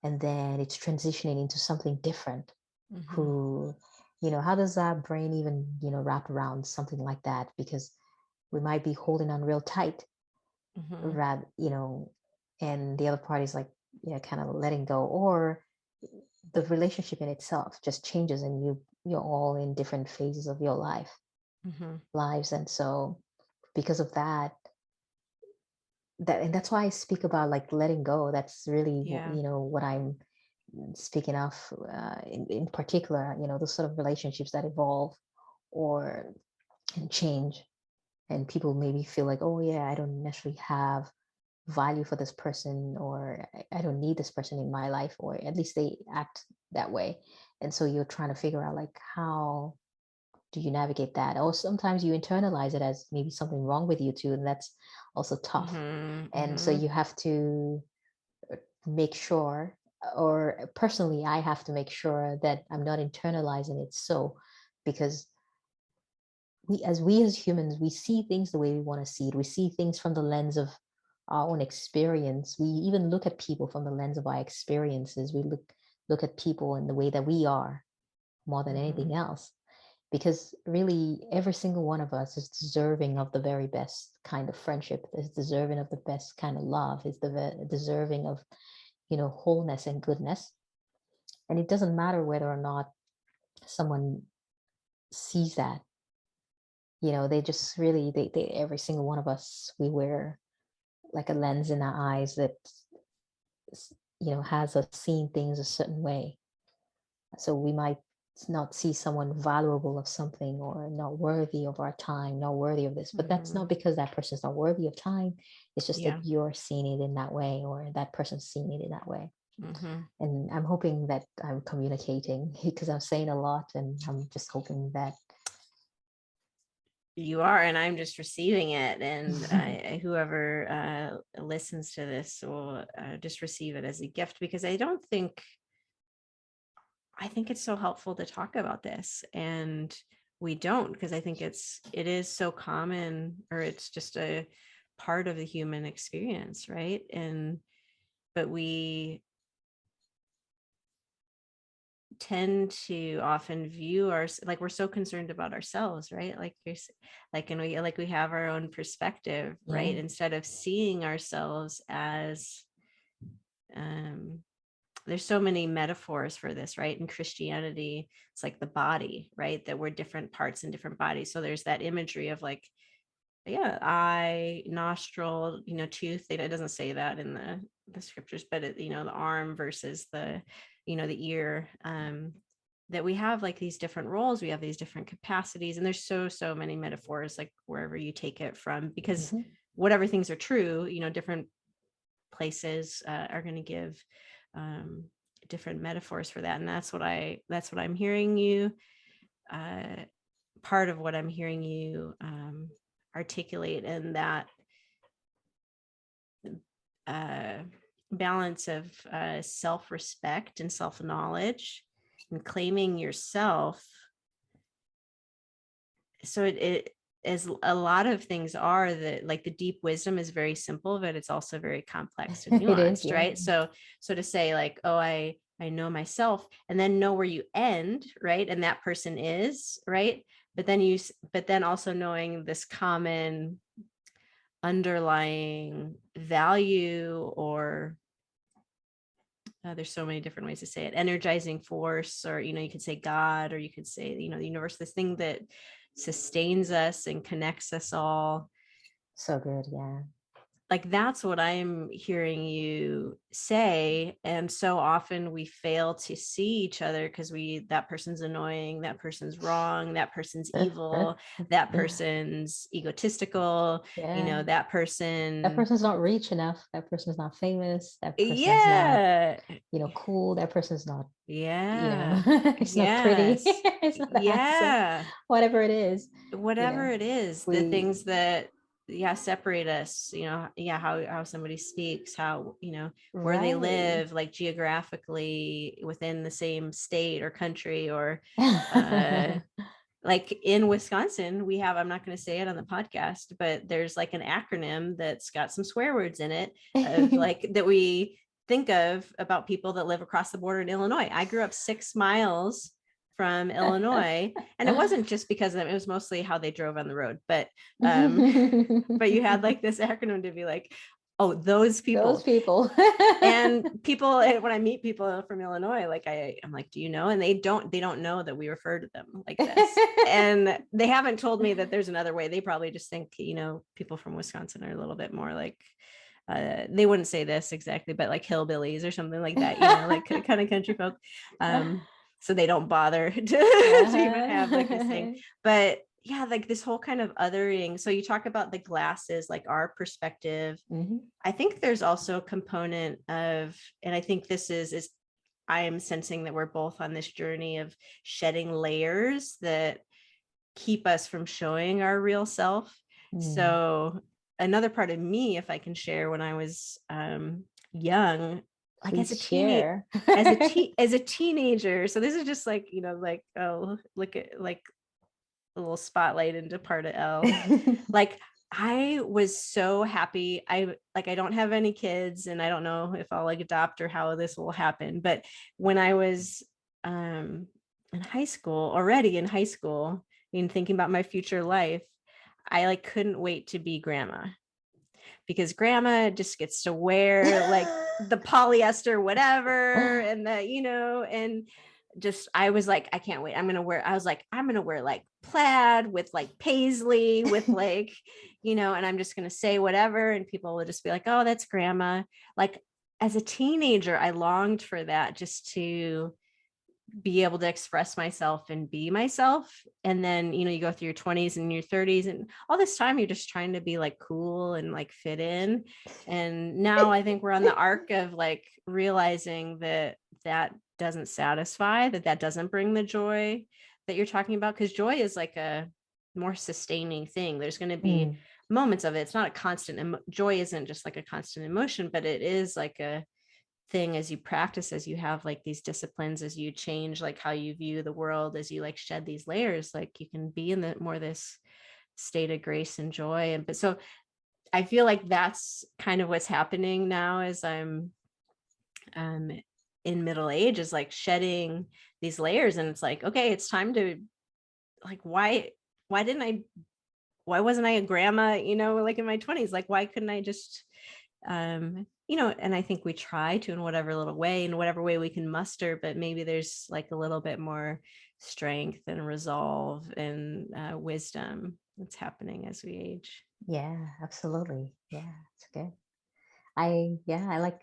and then it's transitioning into something different. Mhm. Who, how does that brain even wrap around something like that? Because we might be holding on real tight, Mm-hmm. rather, and the other party's like, kind of letting go, or the relationship in itself just changes, and you're all in different phases of your Mm-hmm. lives. And so because of that, and that's why I speak about like letting go. That's really Yeah. what I'm speaking of, in particular, those sort of relationships that evolve or and change, and people maybe feel like, oh yeah, I don't necessarily have value for this person, or I don't need this person in my life, or at least they act that way. And so you're trying to figure out like, how do you navigate that? Or sometimes you internalize it as maybe something wrong with you too, and that's also tough. Mm-hmm. And so Mm-hmm. you have to make sure, or personally I have to make sure that I'm not internalizing it, so because we as humans, we see things the way we want to see it. We see things from the lens of our own experience. We even look at people from the lens of our experiences. We look at people in the way that we are, more than Mm-hmm. anything else, because really every single one of us is deserving of the very best kind of friendship, is deserving of the best kind of love, is deserving of wholeness and goodness. And it doesn't matter whether or not someone sees that. They just really, they every single one of us, we wear like a lens in our eyes that has us seeing things a certain way. So we might not see someone valuable of something, or not worthy of our time, not worthy of this, but that's Mm-hmm. not because that person's not worthy of time. It's just Yeah. that you're seeing it in that way, or that person's seeing it in that way. Mm-hmm. And I'm hoping that I'm communicating, because I'm saying a lot, and I'm just hoping that You are, and I'm just receiving it. And whoever listens to this will just receive it as a gift, because I think it's so helpful to talk about this, and we don't, because I think it is so common, or it's just a part of the human experience, right? But we tend to often view our, like, we're so concerned about ourselves, right? Like and we have our own perspective, right? yeah. Instead of seeing ourselves as um there's so many metaphors for this, right? In Christianity, it's like the body, right? That we're different parts in different bodies. So there's that imagery of like, yeah, eye, nostril, tooth. It doesn't say that in the scriptures, but the arm versus the ear. That we have like these different roles, we have these different capacities, and there's so many metaphors, like wherever you take it from, because Mhm. whatever things are true, different places are going to give um, different metaphors for that, and that's what I'm hearing you. Uh, Part of what I'm hearing you articulate, and that uh, balance of self-respect and self-knowledge and claiming yourself. So it as a lot of things are, that like the deep wisdom is very simple, but it's also very complex and It is, nuanced, yeah. right? So to say like, oh, I know myself, and then know where you end, right? And that person is, right? But then also knowing this common underlying value, or there's so many different ways to say it, energizing force, or you could say God, or you could say the universe, this thing that sustains us and connects us all. So good, yeah. Like that's what I'm hearing you say. And so often we fail to see each other, because that person's annoying, that person's wrong, that person's evil, that person's egotistical, Yeah. that That person. person's not rich enough. That person's not famous. That person's not, Yeah. cool. That person's not, Yeah. it's not pretty. Yes. It's not handsome. Yeah. Whatever it is, Whatever it is, the we things that, yeah, separate us, yeah, how somebody speaks, how, where they right. live, like geographically within the same state or country, or uh like in Wisconsin, we have, I'm not going to say it on the podcast, but there's like an acronym that's got some swear words in it, of like that we think of about people that live across the border in Illinois. I grew up 6 miles from Illinois. And it wasn't just because of them, it was mostly how they drove on the road. But you had like this acronym to be like, oh, those people. Those people. And people, when I meet people from Illinois, like I'm like, do you know? And they don't know that we refer to them like this. And they haven't told me that there's another way. They probably just think, people from Wisconsin are a little bit more like, they wouldn't say this exactly, but like hillbillies or something like that, like kind of country folk. So they don't bother to, to even have like this thing. But yeah, like this whole kind of othering. So you talk about the glasses, like our perspective. Mm-hmm. I think there's also a component of, and I think this is I am sensing that we're both on this journey of shedding layers that keep us from showing our real self. So another part of me, if I can share, when I was young, like Please as a teenager. So this is just like, like, oh, look at like a little spotlight into part of Elle. Like I was so happy. I don't have any kids and I don't know if I'll like adopt or how this will happen. But when I was in high school, thinking about my future life, I like couldn't wait to be grandma, because grandma just gets to wear like the polyester, whatever. And that, and just, I was like, I can't wait. I'm going to wear like plaid with like paisley with like, and I'm just going to say whatever. And people will just be like, oh, that's grandma. Like as a teenager, I longed for that, just to be able to express myself and be myself. And then, you go through your 20s and your 30s, and all this time you're just trying to be like cool and like fit in. And now I think we're on the arc of like realizing that doesn't satisfy, that doesn't bring the joy that you're talking about. Because joy is like a more sustaining thing. There's going to be moments of it. It's not a constant. Joy isn't just like a constant emotion, but it is like a thing as you practice, as you have like these disciplines, as you change like how you view the world, as you like shed these layers, like you can be in the more this state of grace and joy. But so I feel like that's kind of what's happening now as I'm in middle age, is like shedding these layers. And it's like, okay, it's time to like, why wasn't I a grandma, like in my 20s? Like, why couldn't I just, and I think we try to, in whatever way we can muster, but maybe there's like a little bit more strength and resolve and wisdom that's happening as we age. Yeah, absolutely. Yeah, it's good. I like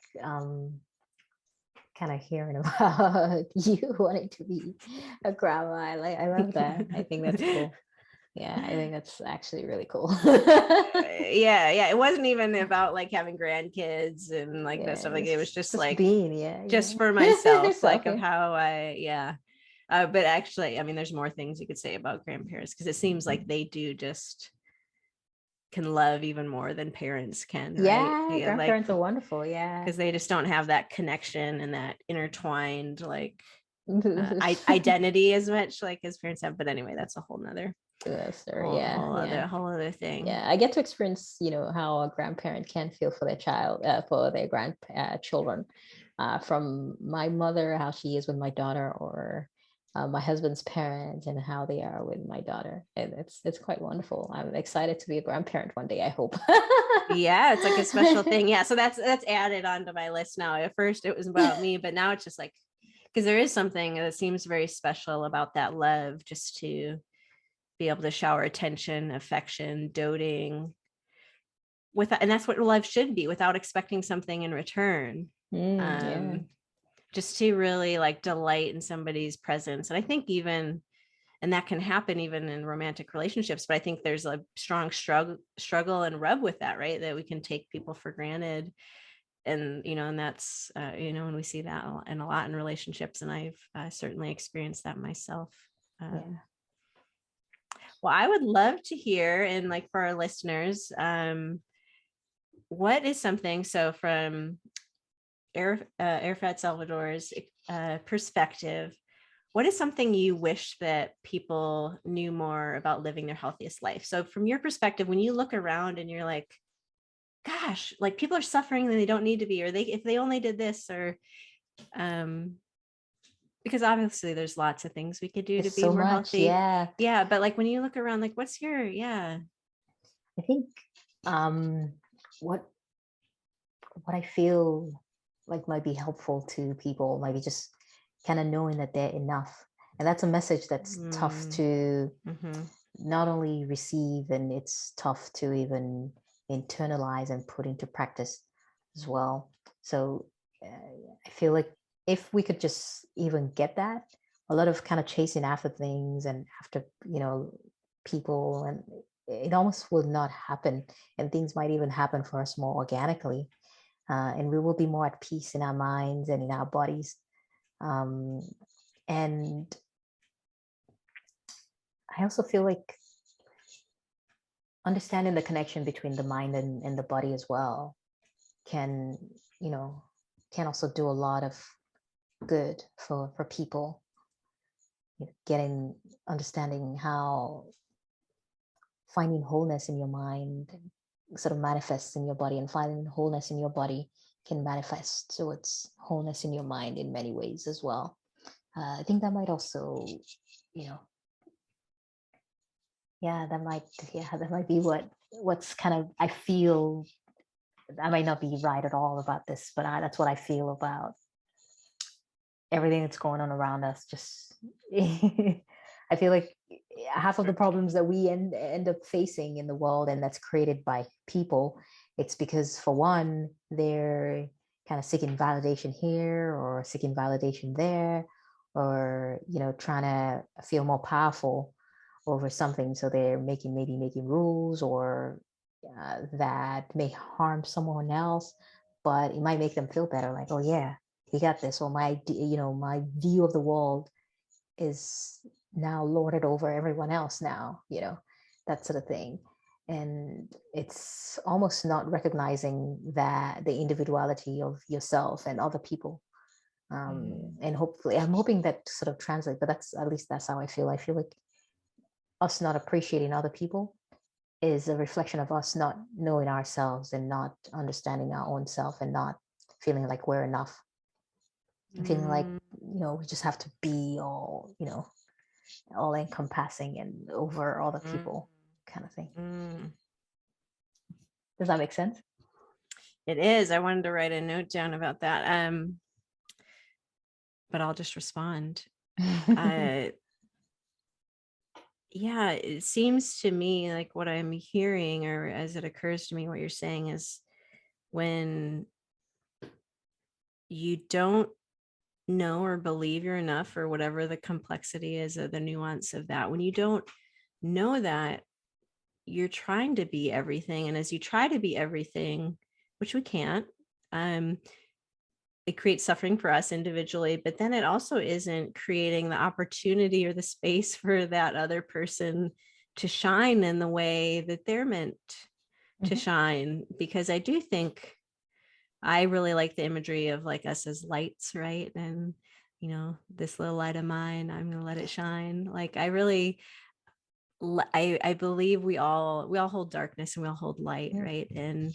kind of hearing about you wanting to be a grandma. I love that. I think that's cool. Yeah, I think that's actually really cool. yeah. It wasn't even about like having grandkids and like that stuff. Like it was just like being, just for myself, like of how but actually, I mean, there's more things you could say about grandparents, because it seems like they do just can love even more than parents can, right? Yeah, grandparents are wonderful. Yeah, because they just don't have that connection and that intertwined like identity as much like as parents have. But anyway, that's a whole nother whole other thing. Yeah, I get to experience how a grandparent can feel for their child, for their grandchildren, from my mother, how she is with my daughter, or my husband's parents and how they are with my daughter. And it's quite wonderful. I'm excited to be a grandparent one day, I hope. Yeah, it's like a special thing. Yeah, so that's added onto my list now. At first it was about me, but now it's just like, because there is something that seems very special about that love, just to be able to shower attention, affection, doting, and that's what love should be, without expecting something in return. Yeah. Just to really like delight in somebody's presence. And I think and that can happen even in romantic relationships, but I think there's a strong struggle and rub with that, right? That we can take people for granted. And, and that's, when we see that in a lot in relationships, and I've certainly experienced that myself. Well, I would love to hear, and like for our listeners, what is something, so from Arafat Salvador's perspective, what is something you wish that people knew more about living their healthiest life? So from your perspective, when you look around and you're like, gosh, like people are suffering and they don't need to be, or if they only did this, or because obviously there's lots of things we could do to There's be so more much. healthy. Yeah. Yeah, but like when you look around, like what's your, yeah. I think um, what I feel like might be helpful to people might be just kind of knowing that they're enough. And that's a message that's tough Mm, to mm-hmm. not only receive, and it's tough to even internalize and put into practice as well. So I feel like if we could just even get that, a lot of kind of chasing after things and after, people, and it almost will not happen. And things might even happen for us more organically. And we will be more at peace in our minds and in our bodies. Um, and I also feel like understanding the connection between the mind and the body as well can, you know, can also do a lot of good for people. Getting understanding how finding wholeness in your mind sort of manifests in your body, and finding wholeness in your body can manifest towards wholeness in your mind in many ways as well. I think that might also, you know, yeah, that might be what's kind of, I feel. I might not be right at all about this, but that's what I feel about everything that's going on around us. Just I feel like half of the problems that we end up facing in the world, and that's created by people, it's because, for one, they're kind of seeking validation here or seeking validation there, or trying to feel more powerful over something, so they're making rules, or that may harm someone else, but it might make them feel better, like, oh yeah, he got this, or my view of the world is now lorded over everyone else now, that sort of thing. And it's almost not recognizing that the individuality of yourself and other people. And hopefully, I'm hoping that sort of translate, but that's how I feel. I feel like us not appreciating other people is a reflection of us not knowing ourselves and not understanding our own self, and not feeling like we're enough, feeling like Mm, we just have to be all encompassing and over all the mm, people, kind of thing. mm. Does that make sense? It is. I wanted to write a note down about that. But I'll just respond. Uh, yeah, it seems to me like what I'm hearing, or as it occurs to me, what you're saying is when you don't know or believe you're enough, or whatever the complexity is of the nuance of that, when you don't know that, you're trying to be everything. And as you try to be everything, which we can't, um, it creates suffering for us individually, but then it also isn't creating the opportunity or the space for that other person to shine in the way that they're meant to Mm-hmm. shine. Because I do think I really like the imagery of like us as lights, right? And this little light of mine, I'm gonna let it shine. Like I really, I believe we all hold darkness and we all hold light, Yeah. right? And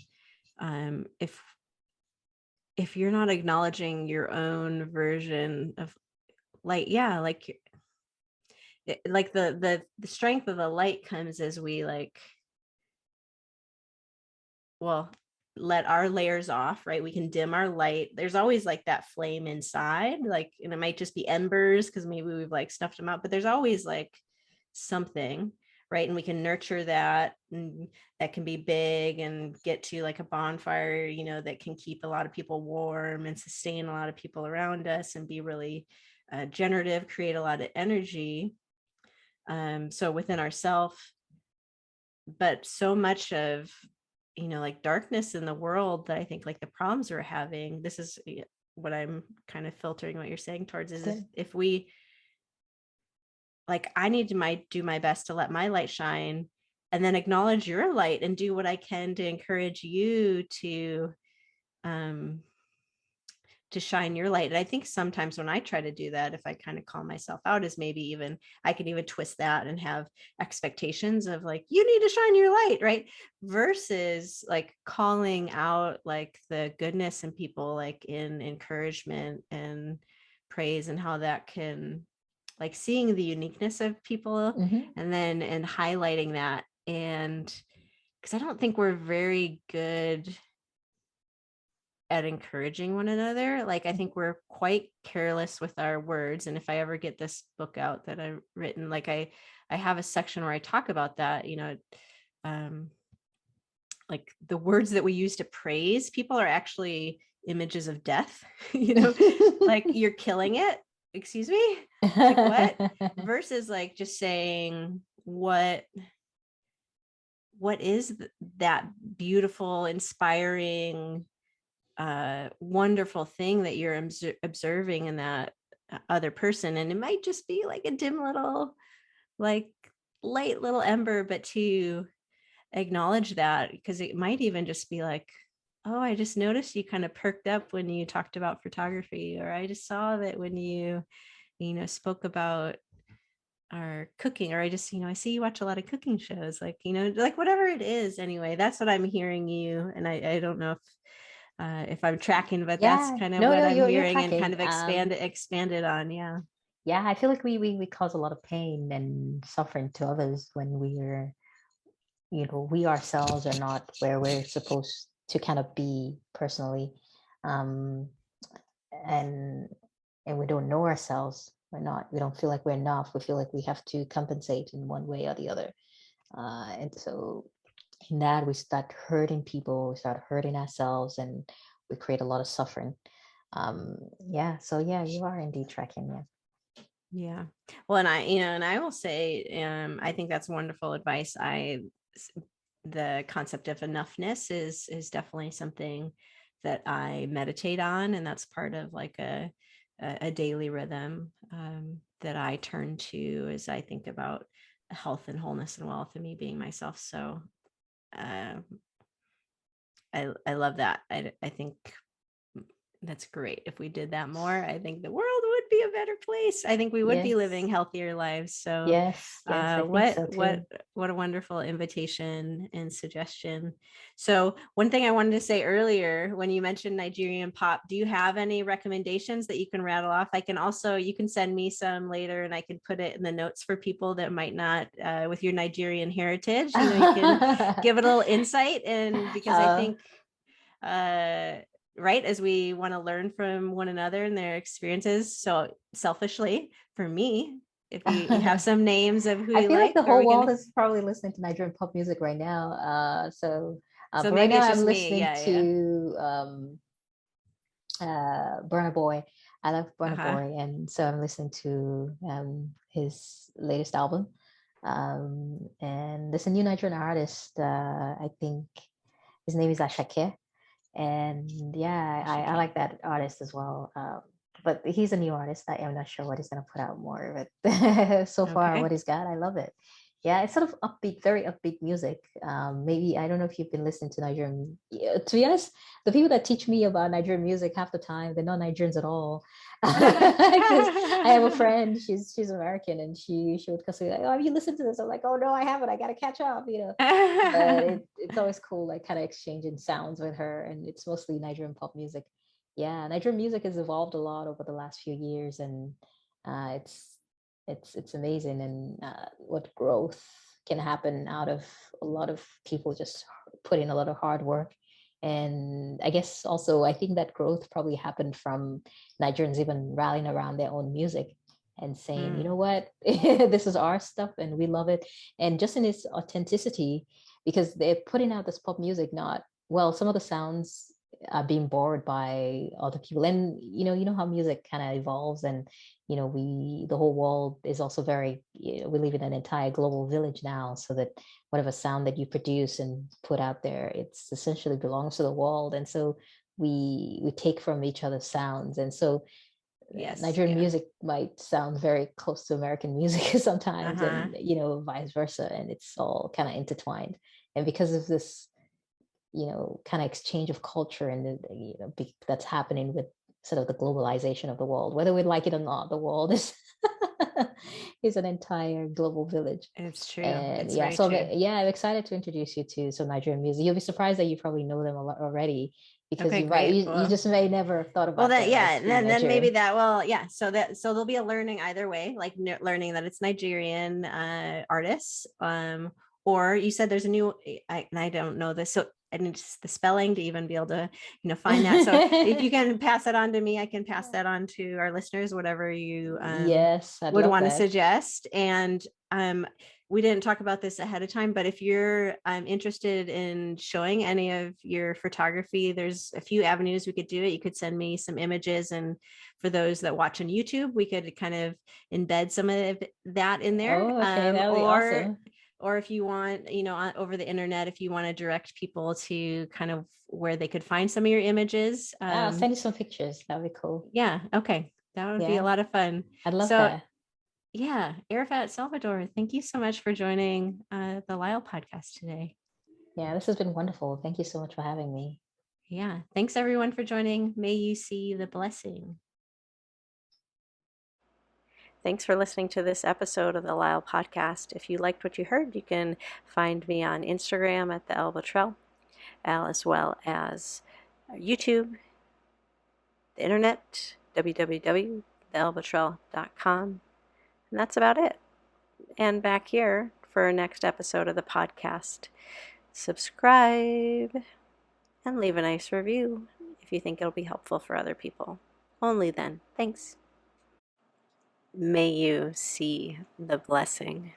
if you're not acknowledging your own version of light, yeah, like the strength of the light comes as we well, let our layers off, right? We can dim our light. There's always like that flame inside, like, and it might just be embers because maybe we've like snuffed them out, but there's always like something, right? And we can nurture that, and that can be big and get to like a bonfire, that can keep a lot of people warm and sustain a lot of people around us and be really generative, create a lot of energy. So within ourself, but so much of like darkness in the world, that I think like the problems we're having, this is what I'm kind of filtering what you're saying towards, is Good. if we, like, I need to do my best to let my light shine, and then acknowledge your light and do what I can to encourage you um to shine your light. And I think sometimes when I try to do that, if I kind of call myself out, is maybe even I can even twist that and have expectations of like, you need to shine your light, right? Versus like calling out like the goodness in people, like in encouragement and praise and how that can, like, seeing the uniqueness of people and then and highlighting that. And because I don't think we're very good at encouraging one another. Like, I think we're quite careless with our words. And if I ever get this book out that I've written, like I have a section where I talk about that, like the words that we use to praise people are actually images of death, like you're killing it. Excuse me? Like what? Versus like just saying what is that beautiful, inspiring, wonderful thing that you're observing in that other person. And it might just be like a dim little, like light little ember, but to acknowledge that, because it might even just be like, oh, I just noticed you kind of perked up when you talked about photography, or I just saw that when you spoke about our cooking, or I just, I see you watch a lot of cooking shows, like, like whatever it is. Anyway, that's what I'm hearing you. And I don't know if I'm tracking, but that's Yeah, kind of no, what no, I'm you're hearing and kind tracking. of expanded on. Yeah. Yeah, I feel like we cause a lot of pain and suffering to others when we're, we ourselves are not where we're supposed to kind of be personally. Um, and we don't know ourselves. We don't feel like we're enough. We feel like we have to compensate in one way or the other. And so in that we start hurting people, we start hurting ourselves, and we create a lot of suffering. Yeah, so yeah, you are indeed tracking. Yeah. Yeah. Well, and I will say, I think that's wonderful advice. The concept of enoughness is definitely something that I meditate on, and that's part of like a daily rhythm that I turn to as I think about health and wholeness and wealth and me being myself. So I love that. I think that's great. If we did that more, I think the world would be a better place. I think we would be living Yes. healthier lives. So Yes, I think so too. what a wonderful invitation and suggestion. So one thing I wanted to say earlier, when you mentioned Nigerian pop, do you have any recommendations that you can rattle off? I can also, you can send me some later and I can put it in the notes for people that might not, with your Nigerian heritage, you can give it a little insight. And because I think, right, as we want to learn from one another and their experiences. So selfishly, for me, if you have some names of who I you feel like like, the or whole we world can, is probably listening to Nigerian pop music right now. so But right maybe now it's I'm just me. listening Yeah. to Burna Boy. I love Burna Uh-huh. Boy, and so I'm listening to his latest album. And there's a new Nigerian artist. I think his name is Ashake, and yeah, I like that artist as well. But he's a new artist. I am not sure what he's gonna put out more, but so far what Okay. he's got, I love it. Yeah, it's sort of upbeat, very upbeat music. Maybe I don't know if you've been listening to Nigerian. Yeah, to be honest, the people that teach me about Nigerian music half the time they're not Nigerians at all. Because I have a friend, she's American, and she would say like, "Oh, have you listened to this?" I'm like, "Oh no, I haven't. I gotta catch up." But it's always cool, like kind of exchanging sounds with her, and it's mostly Nigerian pop music. Yeah, Nigerian music has evolved a lot over the last few years, and uh, it's it's amazing, and what growth can happen out of a lot of people just put in a lot of hard work. And I guess also I think that growth probably happened from Nigerians even rallying around their own music and saying, you know what, this is our stuff and we love it. And just in its authenticity, because they're putting out this pop music, not, well, some of the sounds are being borrowed by other people. And you know how music kind of evolves, and the whole world is also very, we live in an entire global village now, so that whatever sound that you produce and put out there, it's essentially belongs to the world. And so we take from each other's sounds. And so Yes. Nigerian Yeah. music might sound very close to American music sometimes, Uh-huh. and vice versa, and it's all kind of intertwined. And because of this, kind of exchange of culture, and that's happening with sort of the globalization of the world, whether we like it or not, the world is is an entire global village. It's true. And It's yeah, very so true. I'm excited to introduce you to some Nigerian music. You'll be surprised that you probably know them a lot already, because Okay, you're right. great. You just may never have thought Well, about then, them yeah, as being then maybe Nigerian. that. Well, yeah. So there'll be a learning either way, like learning that it's Nigerian artists. Or you said there's a new. And I don't know this, so I need the spelling to even be able to find that. So if you can pass that on to me, I can pass that on to our listeners, whatever you Yes, I'd would love want to that. suggest. And we didn't talk about this ahead of time, but if you're interested in showing any of your photography, there's a few avenues we could do it. You could send me some images, and for those that watch on YouTube, we could kind of embed some of that in there. Oh, okay, that would be awesome. Or if you want, over the internet, if you want to direct people to kind of where they could find some of your images. I'll send you some pictures. That would be cool. Yeah. Okay. That would be a Yeah, lot of fun. I'd love So that. yeah, Arafat Salvador, thank you so much for joining the LYHL podcast today. Yeah, this has been wonderful. Thank you so much for having me. Yeah, thanks everyone for joining. May you see the blessing. Thanks for listening to this episode of the LYHL podcast. If you liked what you heard, you can find me on Instagram at the Elle, as well as YouTube, the internet, www.theelbetrell.com. And that's about it. And back here for our next episode of the podcast. Subscribe and leave a nice review if you think it'll be helpful for other people. Only then. Thanks. May you see the blessing.